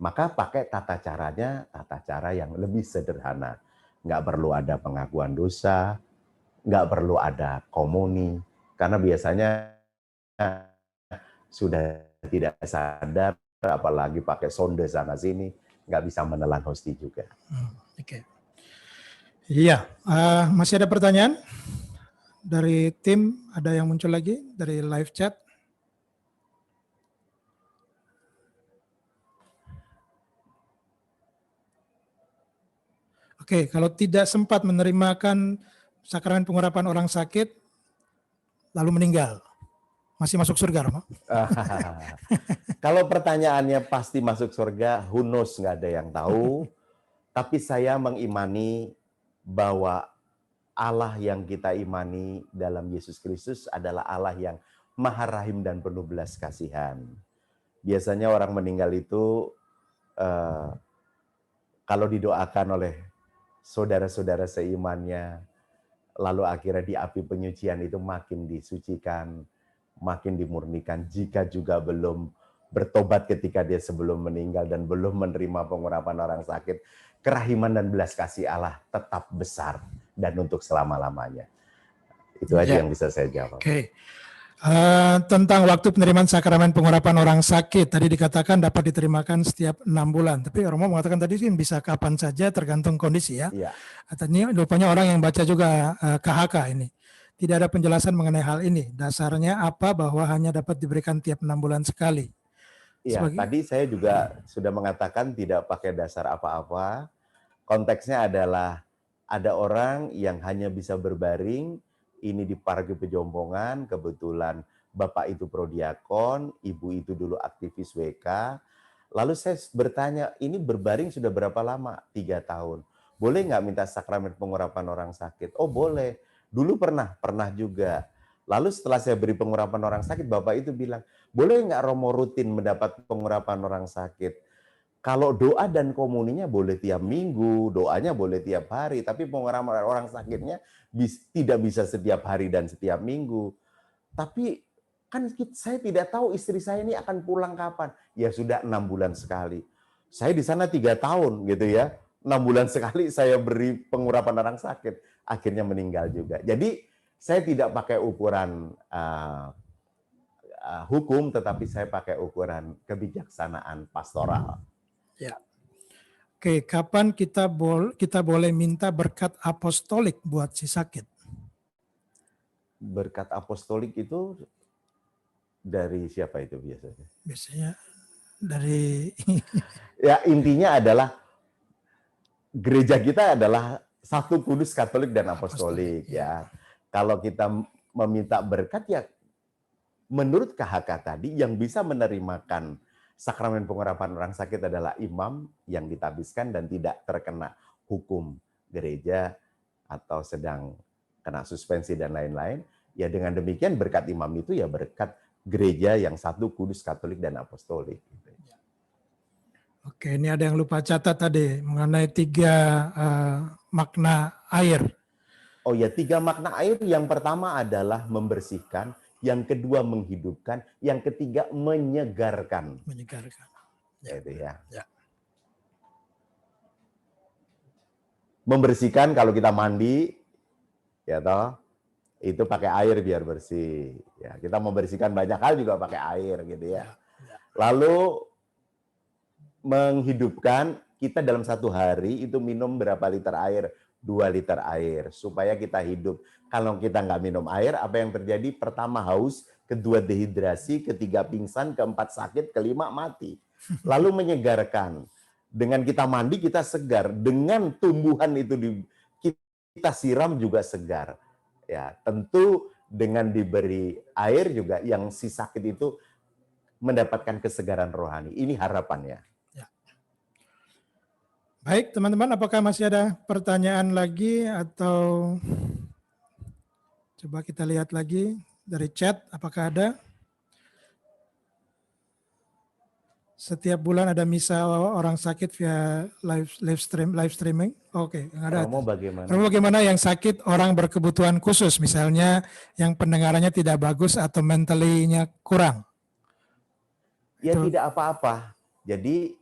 Maka pakai tata cara yang lebih sederhana. Nggak perlu ada pengakuan dosa, nggak perlu ada komuni, karena biasanya sudah tidak sadar, apalagi pakai sonde sana sini, nggak bisa menelan hosti juga. Oke. Iya, masih ada pertanyaan dari tim? Ada yang muncul lagi dari live chat? Oke, kalau tidak sempat menerimakan sakramen pengurapan orang sakit, lalu meninggal, masih masuk surga, Romo? Kalau pertanyaannya pasti masuk surga, who knows, nggak ada yang tahu. Tapi saya mengimani bahwa Allah yang kita imani dalam Yesus Kristus adalah Allah yang Maha Rahim dan penuh belas kasihan. Biasanya orang meninggal itu, kalau didoakan oleh saudara-saudara seimannya, lalu akhirnya di api penyucian itu makin disucikan, makin dimurnikan. Jika juga belum bertobat ketika dia sebelum meninggal dan belum menerima pengurapan orang sakit, kerahiman dan belas kasih Allah tetap besar dan untuk selama-lamanya. Itu aja yang bisa saya jawab. Oke. Tentang waktu penerimaan sakramen pengurapan orang sakit, tadi dikatakan dapat diterimakan setiap 6 bulan. Tapi Romo mengatakan tadi sih bisa kapan saja tergantung kondisi ya. Iya. Atau ini rupanya orang yang baca juga KHK ini. Tidak ada penjelasan mengenai hal ini. Dasarnya apa bahwa hanya dapat diberikan tiap 6 bulan sekali. Iya, Sebagai- tadi saya juga sudah mengatakan tidak pakai dasar apa-apa. Konteksnya adalah ada orang yang hanya bisa berbaring, ini di Pargi Pejompongan, kebetulan bapak itu prodiakon, ibu itu dulu aktivis WK. Lalu saya bertanya, ini berbaring sudah berapa lama? 3 tahun. Boleh nggak minta sakramen pengurapan orang sakit? Oh boleh. Dulu pernah juga. Lalu setelah saya beri pengurapan orang sakit, bapak itu bilang, boleh nggak Romo rutin mendapat pengurapan orang sakit? Kalau doa dan komuninya boleh tiap minggu, doanya boleh tiap hari, tapi pengurapan orang sakitnya tidak bisa setiap hari dan setiap minggu. Tapi kan saya tidak tahu istri saya ini akan pulang kapan. Ya sudah 6 bulan sekali. Saya di sana 3 tahun gitu ya. 6 bulan sekali saya beri pengurapan orang sakit. Akhirnya meninggal juga. Jadi saya tidak pakai ukuran hukum, tetapi saya pakai ukuran kebijaksanaan pastoral. Ya. Oke, kapan kita boleh minta berkat apostolik buat si sakit? Berkat apostolik itu dari siapa itu biasanya? Biasanya dari Ya intinya adalah gereja kita adalah satu kudus Katolik dan apostolik ya. Kalau kita meminta berkat ya menurut KHK tadi yang bisa menerimakan sakramen pengurapan orang sakit adalah imam yang ditabiskan dan tidak terkena hukum gereja atau sedang kena suspensi dan lain-lain. Ya dengan demikian berkat imam itu ya berkat gereja yang satu kudus Katolik dan apostolik. Oke, ini ada yang lupa catat tadi mengenai 3 makna air. Oh ya, 3 makna air. Yang pertama adalah membersihkan, yang kedua menghidupkan, yang ketiga menyegarkan. Menyegarkan. Ya. Itu ya. Ya. Membersihkan kalau kita mandi, ya toh, itu pakai air biar bersih. Ya, kita membersihkan banyak hal juga pakai air gitu ya. Lalu menghidupkan, kita dalam 1 hari itu minum berapa liter air? 2 liter air supaya kita hidup. Kalau kita nggak minum air, apa yang terjadi? Pertama haus, kedua dehidrasi, ketiga pingsan, keempat sakit, kelima mati. Lalu menyegarkan. Dengan kita mandi kita segar, dengan tumbuhan itu kita siram juga segar. Ya, tentu dengan diberi air juga yang si sakit itu mendapatkan kesegaran rohani. Ini harapannya. Baik, teman-teman, apakah masih ada pertanyaan lagi atau coba kita lihat lagi dari chat, apakah ada? Setiap bulan ada misa orang sakit via live streaming. Oke, ada. Romo bagaimana? Romo bagaimana yang sakit orang berkebutuhan khusus, misalnya yang pendengarannya tidak bagus atau mentally-nya kurang? Ya Itu. tidak apa-apa. Jadi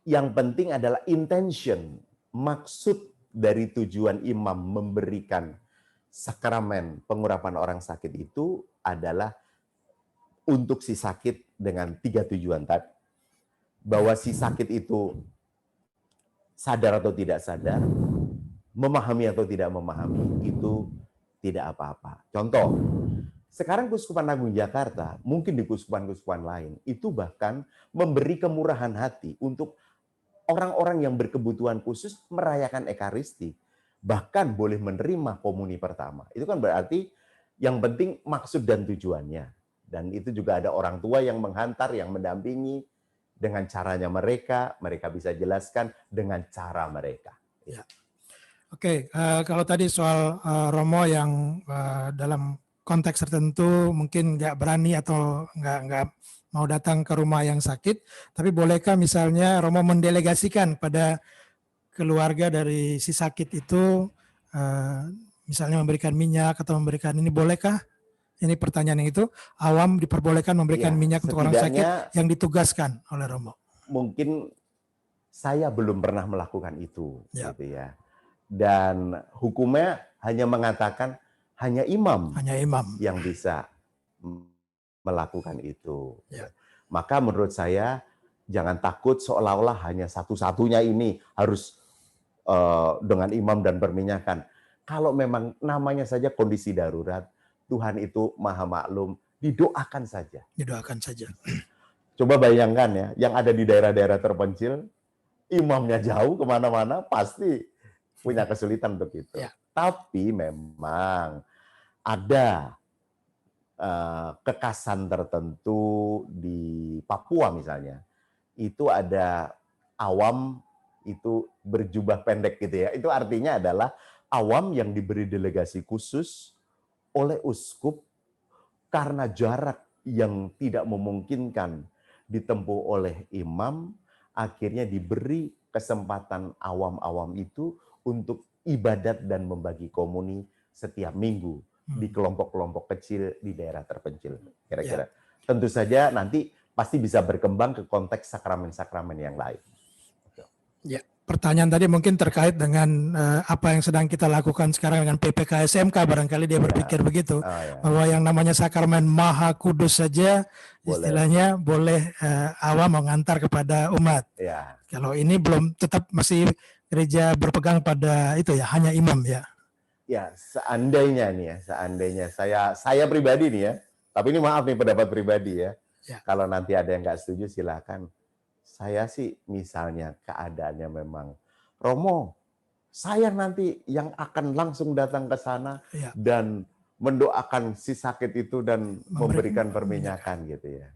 yang penting adalah intention, maksud dari tujuan imam memberikan sakramen pengurapan orang sakit itu adalah untuk si sakit dengan 3 tujuan tadi. Bahwa si sakit itu sadar atau tidak sadar, memahami atau tidak memahami, itu tidak apa-apa. Contoh, sekarang Keuskupan Agung Jakarta, mungkin di keuskupan-keuskupan lain, itu bahkan memberi kemurahan hati untuk orang-orang yang berkebutuhan khusus merayakan Ekaristi. Bahkan boleh menerima komuni pertama. Itu kan berarti yang penting maksud dan tujuannya. Dan itu juga ada orang tua yang menghantar, yang mendampingi dengan caranya mereka bisa jelaskan dengan cara mereka. Ya. Oke, kalau tadi soal Romo yang dalam konteks tertentu mungkin nggak berani atau nggak mau datang ke rumah yang sakit, tapi bolehkah misalnya Romo mendelegasikan pada keluarga dari si sakit itu, misalnya memberikan minyak atau memberikan ini, bolehkah? Ini pertanyaan yang itu, awam diperbolehkan memberikan minyak untuk orang sakit yang ditugaskan oleh Romo. Mungkin saya belum pernah melakukan itu, gitu ya. Dan hukumnya hanya mengatakan hanya imam yang bisa melakukan itu. Ya. Maka menurut saya jangan takut seolah-olah hanya satu-satunya ini harus dengan imam dan perminyakan. Kalau memang namanya saja kondisi darurat, Tuhan itu maha maklum, didoakan saja. Didoakan saja. Coba bayangkan ya, yang ada di daerah-daerah terpencil, imamnya jauh kemana-mana, pasti punya kesulitan untuk itu. Ya. Tapi memang ada kekasan tertentu di Papua misalnya. Itu ada awam itu berjubah pendek gitu ya. Itu artinya adalah awam yang diberi delegasi khusus oleh uskup karena jarak yang tidak memungkinkan ditempuh oleh imam, akhirnya diberi kesempatan awam-awam itu untuk ibadat dan membagi komuni setiap minggu di kelompok-kelompok kecil di daerah terpencil. Kira-kira. Tentu saja nanti pasti bisa berkembang ke konteks sakramen-sakramen yang lain. Ya, pertanyaan tadi mungkin terkait dengan apa yang sedang kita lakukan sekarang dengan PPK SMK, barangkali dia berpikir begitu, bahwa yang namanya sakramen Maha Kudus saja istilahnya boleh awam mengantar kepada umat. Ya. Kalau ini belum, tetap masih gereja berpegang pada itu ya, hanya imam ya. Ya, seandainya nih ya, seandainya saya pribadi nih ya, tapi ini maaf nih pendapat pribadi ya. Ya. Kalau nanti ada yang nggak setuju silakan. Saya sih misalnya keadaannya memang, Romo, saya nanti yang akan langsung datang ke sana dan mendoakan si sakit itu dan memberikan perminyakan gitu ya.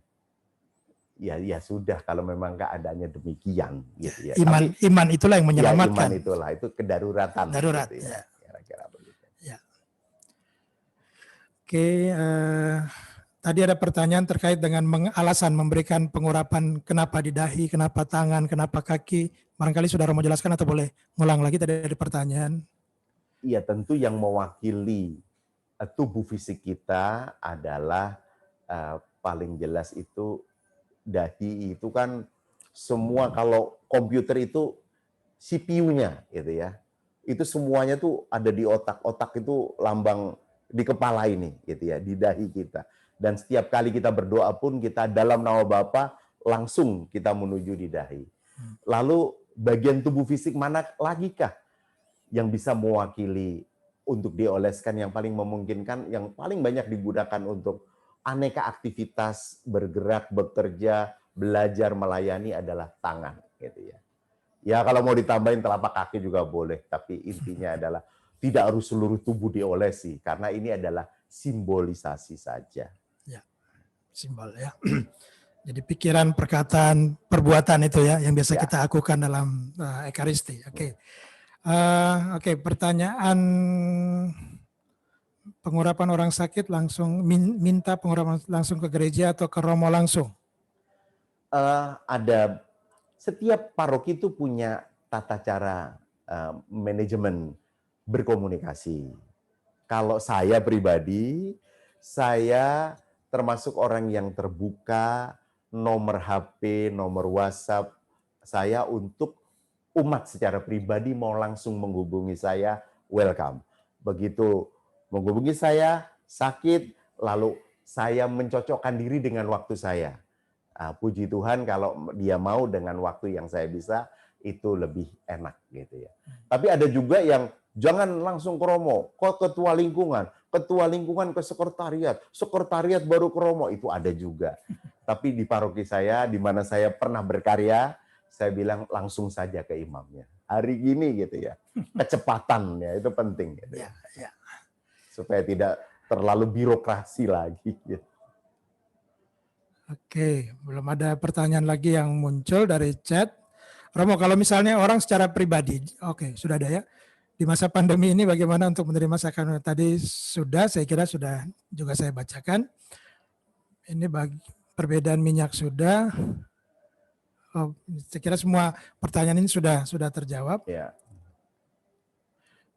Ya sudah kalau memang keadaannya demikian gitu ya. Iman itulah yang menyelamatkan. Ya, iman itulah, itu kedaruratan. Darurat. Gitu ya. Kira-kira begitu. Ya. Oke, tadi ada pertanyaan terkait dengan alasan memberikan pengurapan kenapa di dahi, kenapa tangan, kenapa kaki. Barangkali saudara mau jelaskan atau boleh ngulang lagi tadi ada pertanyaan. Iya, tentu yang mewakili tubuh fisik kita adalah paling jelas itu dahi itu kan semua, kalau komputer itu CPU-nya gitu ya. Itu semuanya tuh ada di otak. Otak itu lambang di kepala ini gitu ya, di dahi kita. Dan setiap kali kita berdoa pun kita dalam nama Bapa langsung kita menuju di dahi. Lalu bagian tubuh fisik mana lagi kah yang bisa mewakili untuk dioleskan, yang paling memungkinkan, yang paling banyak digunakan untuk aneka aktivitas bergerak, bekerja, belajar, melayani adalah tangan gitu ya. Ya kalau mau ditambahin telapak kaki juga boleh, tapi intinya adalah tidak harus seluruh tubuh diolesi karena ini adalah simbolisasi saja. Ya, simbol ya. Jadi pikiran, perkataan, perbuatan itu ya yang biasa kita lakukan dalam Ekaristi. Oke. Oke, pertanyaan pengurapan orang sakit langsung minta pengurapan langsung ke gereja atau ke Romo langsung? Ada, setiap paroki itu punya tata cara manajemen berkomunikasi. Kalau saya pribadi, saya termasuk orang yang terbuka, nomor HP, nomor WhatsApp saya untuk umat secara pribadi mau langsung menghubungi saya, welcome. Begitu menghubungi saya, sakit, lalu saya mencocokkan diri dengan waktu saya. Puji Tuhan kalau dia mau dengan waktu yang saya bisa, itu lebih enak gitu ya. Tapi ada juga yang jangan langsung ke Romo, kok ketua lingkungan ke sekretariat, sekretariat baru ke Romo, itu ada juga. Tapi di paroki saya, di mana saya pernah berkarya, saya bilang langsung saja ke imamnya. Hari gini gitu ya, kecepatan ya itu penting gitu ya. Supaya tidak terlalu birokrasi lagi gitu. Oke, belum ada pertanyaan lagi yang muncul dari chat. Romo, kalau misalnya orang secara pribadi, oke, sudah ada ya. Di masa pandemi ini bagaimana untuk menerima sakramen? Tadi sudah, saya kira sudah juga saya bacakan. Ini bagi perbedaan minyak sudah. Oh, saya kira semua pertanyaan ini sudah terjawab. Ya.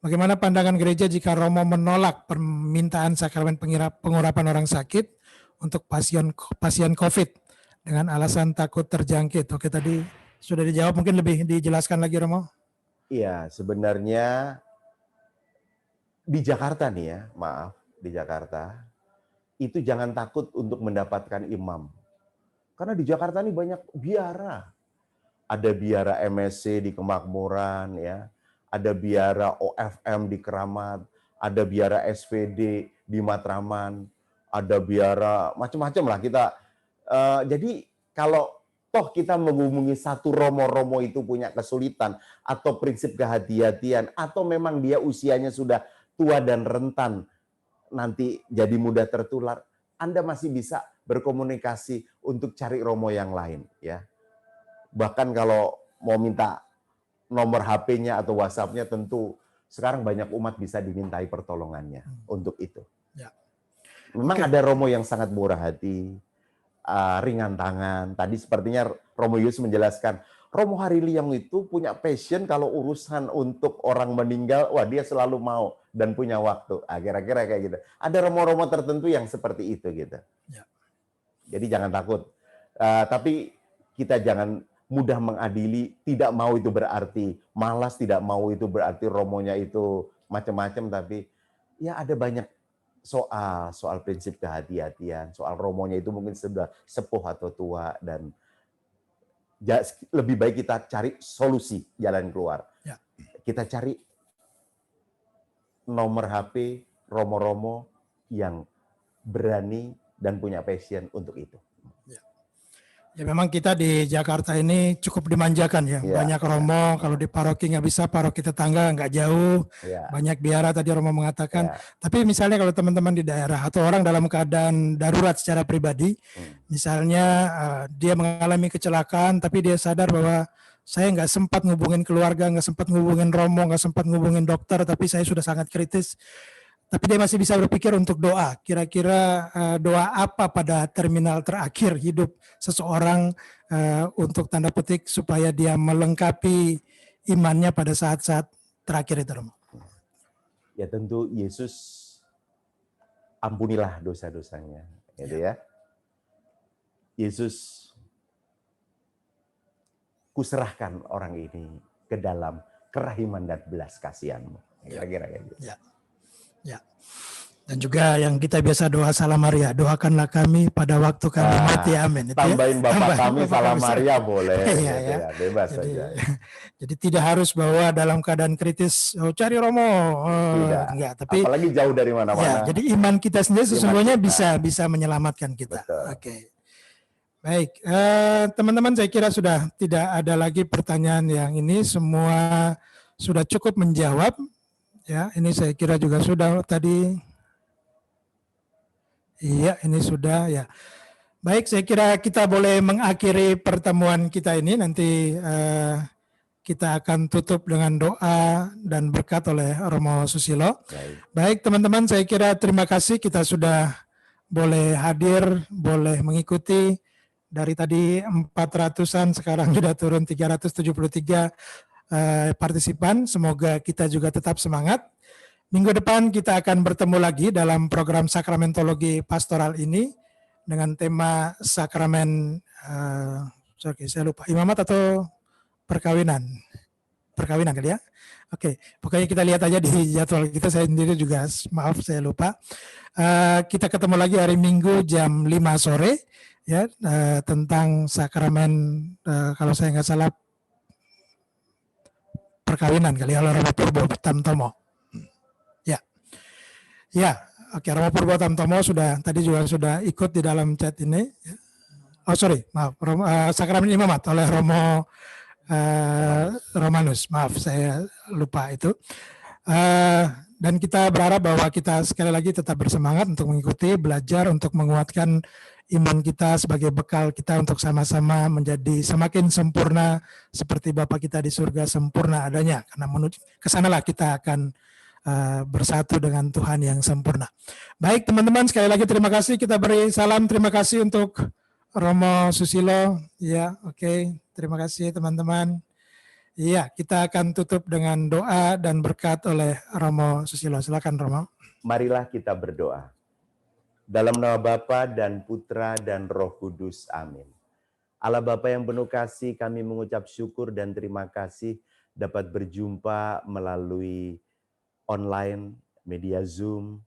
Bagaimana pandangan gereja jika Romo menolak permintaan sakramen pengurapan orang sakit untuk pasien COVID dengan alasan takut terjangkit? Oke, tadi sudah dijawab, mungkin lebih dijelaskan lagi Romo. Iya, sebenarnya di Jakarta nih ya, maaf, di Jakarta itu jangan takut untuk mendapatkan imam. Karena di Jakarta ini banyak biara. Ada biara MSC di Kemakmuran, ya. Ada biara OFM di Keramat, ada biara SVD di Matraman, ada biara macam-macam lah kita. Jadi kalau toh kita menghubungi satu romo-romo itu punya kesulitan atau prinsip kehati-hatian atau memang dia usianya sudah tua dan rentan nanti jadi mudah tertular, Anda masih bisa berkomunikasi untuk cari romo yang lain, ya. Bahkan kalau mau minta nomor HP-nya atau WhatsApp-nya, tentu sekarang banyak umat bisa dimintai pertolongannya untuk itu. Ya. Memang ada romo yang sangat murah hati, ringan tangan. Tadi sepertinya Romo Yus menjelaskan, Romo Hariliang itu punya passion kalau urusan untuk orang meninggal, wah dia selalu mau dan punya waktu. Kira-kira kayak gitu. Ada romo-romo tertentu yang seperti itu gitu. Ya. Jadi jangan takut. Tapi kita jangan mudah mengadili, tidak mau itu berarti malas, tidak mau itu berarti romonya itu macam-macam, tapi ya ada banyak soal prinsip kehati-hatian, soal romonya itu mungkin sudah sepuh atau tua, dan lebih baik kita cari solusi jalan keluar. Ya. Kita cari nomor HP romo-romo yang berani dan punya passion untuk itu. Ya memang kita di Jakarta ini cukup dimanjakan ya. Banyak romo, kalau di paroki nggak bisa, paroki tetangga nggak jauh. Banyak biara tadi Romo mengatakan. Tapi misalnya kalau teman-teman di daerah atau orang dalam keadaan darurat secara pribadi, misalnya dia mengalami kecelakaan, tapi dia sadar bahwa saya nggak sempat ngubungin keluarga, nggak sempat ngubungin romo, nggak sempat ngubungin dokter, tapi saya sudah sangat kritis. Tapi dia masih bisa berpikir untuk doa. Kira-kira doa apa pada terminal terakhir hidup seseorang untuk tanda petik supaya dia melengkapi imannya pada saat-saat terakhir itu, Romo? Ya tentu Yesus ampunilah dosa-dosanya, gitu ya. Yesus, kuserahkan orang ini ke dalam kerahiman dan belas kasihan-Mu. Kira-kira kayak gitu. Ya. Ya. Dan juga yang kita biasa doa Salam Maria, doakanlah kami pada waktu kami mati, amin. Itu tambahin ya? Bapak kami Salam Maria boleh, iya, gitu ya. Bebas jadi, saja. Jadi tidak harus bahwa dalam keadaan kritis, cari romo, Tidak. enggak. Tapi apalagi jauh dari mana-mana. Ya, jadi iman kita sendiri sesungguhnya bisa menyelamatkan kita. Oke. Baik, teman-teman, saya kira sudah tidak ada lagi pertanyaan yang ini, semua sudah cukup menjawab. Ya, ini saya kira juga sudah tadi. Iya, ini sudah ya. Baik, saya kira kita boleh mengakhiri pertemuan kita ini. Nanti kita akan tutup dengan doa dan berkat oleh Romo Susilo. Baik, teman-teman, saya kira terima kasih kita sudah boleh hadir, boleh mengikuti. Dari tadi 400-an, sekarang sudah turun 373 partisipan. Semoga kita juga tetap semangat. Minggu depan kita akan bertemu lagi dalam program sakramentologi pastoral ini dengan tema sakramen, saya lupa, imamat atau perkawinan? Perkawinan kali ya? Oke, pokoknya kita lihat aja di jadwal kita, saya sendiri juga maaf saya lupa. Kita ketemu lagi hari Minggu jam 5 sore ya, tentang sakramen, kalau saya nggak salah perkawinan kali ya, oleh Romo Purbo Tamtomo. Ya, ya, oke, Romo Purbo Tamtomo tadi juga sudah ikut di dalam chat ini. Oh sorry, maaf, sakramen imamat oleh Romo Romanus, maaf saya lupa itu. Dan kita berharap bahwa kita sekali lagi tetap bersemangat untuk mengikuti, belajar untuk menguatkan iman kita sebagai bekal kita untuk sama-sama menjadi semakin sempurna seperti Bapa kita di surga sempurna adanya. Karena menuju ke sanalah kita akan bersatu dengan Tuhan yang sempurna. Baik teman-teman, sekali lagi terima kasih. Kita beri salam terima kasih untuk Romo Susilo. Ya, oke. Terima kasih teman-teman. Iya, kita akan tutup dengan doa dan berkat oleh Romo Susilo. Silakan Romo. Marilah kita berdoa. Dalam nama Bapa dan Putra dan Roh Kudus. Amin. Allah Bapa yang penuh kasih, kami mengucap syukur dan terima kasih dapat berjumpa melalui online, media Zoom,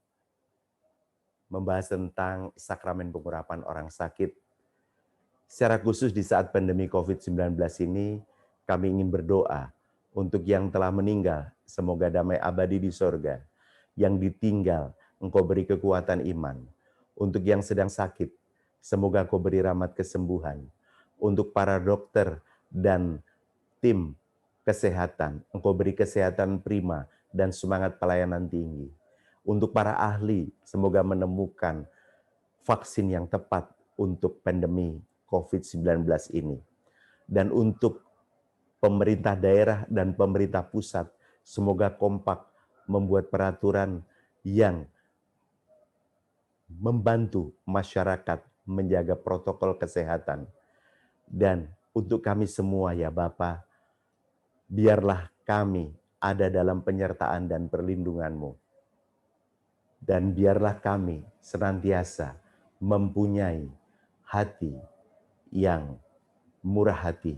membahas tentang sakramen pengurapan orang sakit. Secara khusus di saat pandemi COVID-19 ini, kami ingin berdoa untuk yang telah meninggal, semoga damai abadi di sorga. Yang ditinggal, Engkau beri kekuatan iman. Untuk yang sedang sakit, semoga Engkau beri rahmat kesembuhan. Untuk para dokter dan tim kesehatan, Engkau beri kesehatan prima dan semangat pelayanan tinggi. Untuk para ahli, semoga menemukan vaksin yang tepat untuk pandemi COVID-19 ini. Dan untuk pemerintah daerah dan pemerintah pusat, semoga kompak membuat peraturan yang membantu masyarakat menjaga protokol kesehatan. Dan untuk kami semua ya Bapa, biarlah kami ada dalam penyertaan dan perlindungan-Mu. Dan biarlah kami senantiasa mempunyai hati yang murah hati,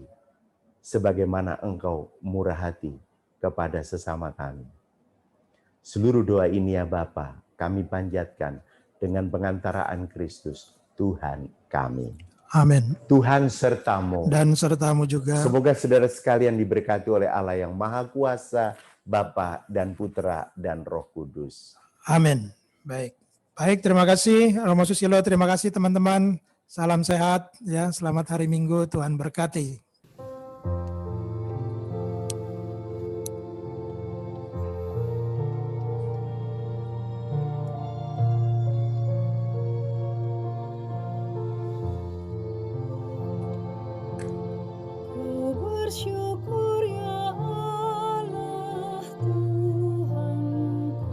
sebagaimana Engkau murah hati kepada sesama kami. Seluruh doa ini ya Bapa, kami panjatkan dengan pengantaraan Kristus, Tuhan kami. Amin. Tuhan sertamu. Dan sertamu juga. Semoga saudara sekalian diberkati oleh Allah yang Maha Kuasa, Bapa dan Putra dan Roh Kudus. Amin. Baik. Baik, terima kasih Romo Susilo, terima kasih teman-teman. Salam sehat ya, selamat hari Minggu, Tuhan berkati. Ku bersyukur ya Allah Tuhanku,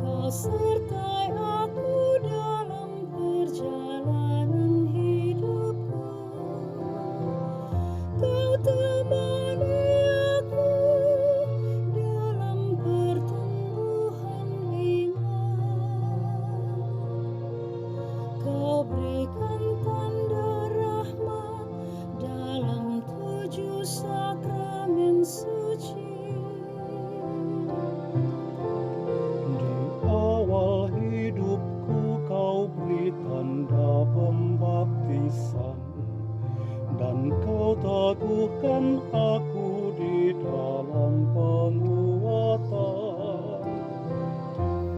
Kau sertai aku dalam perjalanan hidupku. Kau temani aku dalam pertumbuhan iman. Kau berikan tanda rahmat dalam 7 sakramen suci. Di awal hidupku kau beri tanda pembaptisan, dan kau teguhkan aku di dalam penguatan.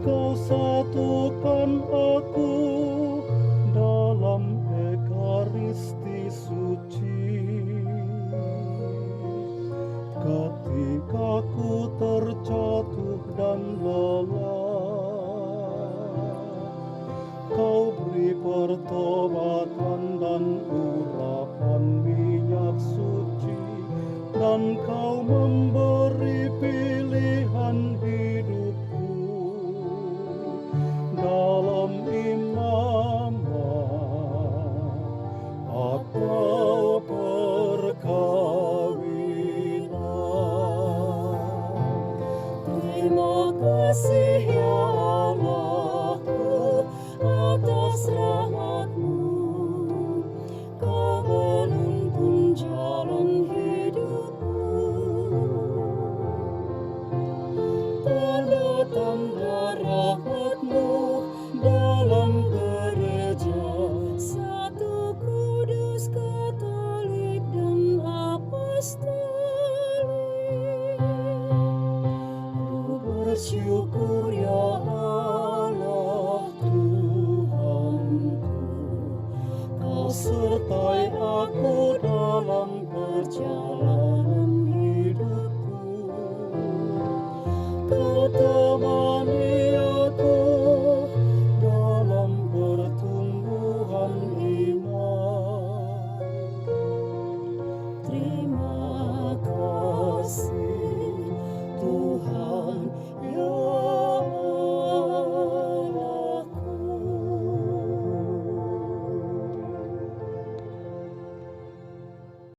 Kau satukan aku dalam Ekaristi suci. Ketika ku terjatuh dan lelah, Kau beri pertobatan dan urapan minyak suci, dan Kau memberi pilihan hidupku dalam imamat atau perkawinan. Terima kasih ya Allahku atas rahmat-Mu. Kau menuntun jalan hidupku. Tanda-tanda rahmat-Mu dalam gereja satu kudus, Katolik dan Apostolik. Ku bersyukur ya Allah Tuhanku, Kau sertai aku dalam perjalanan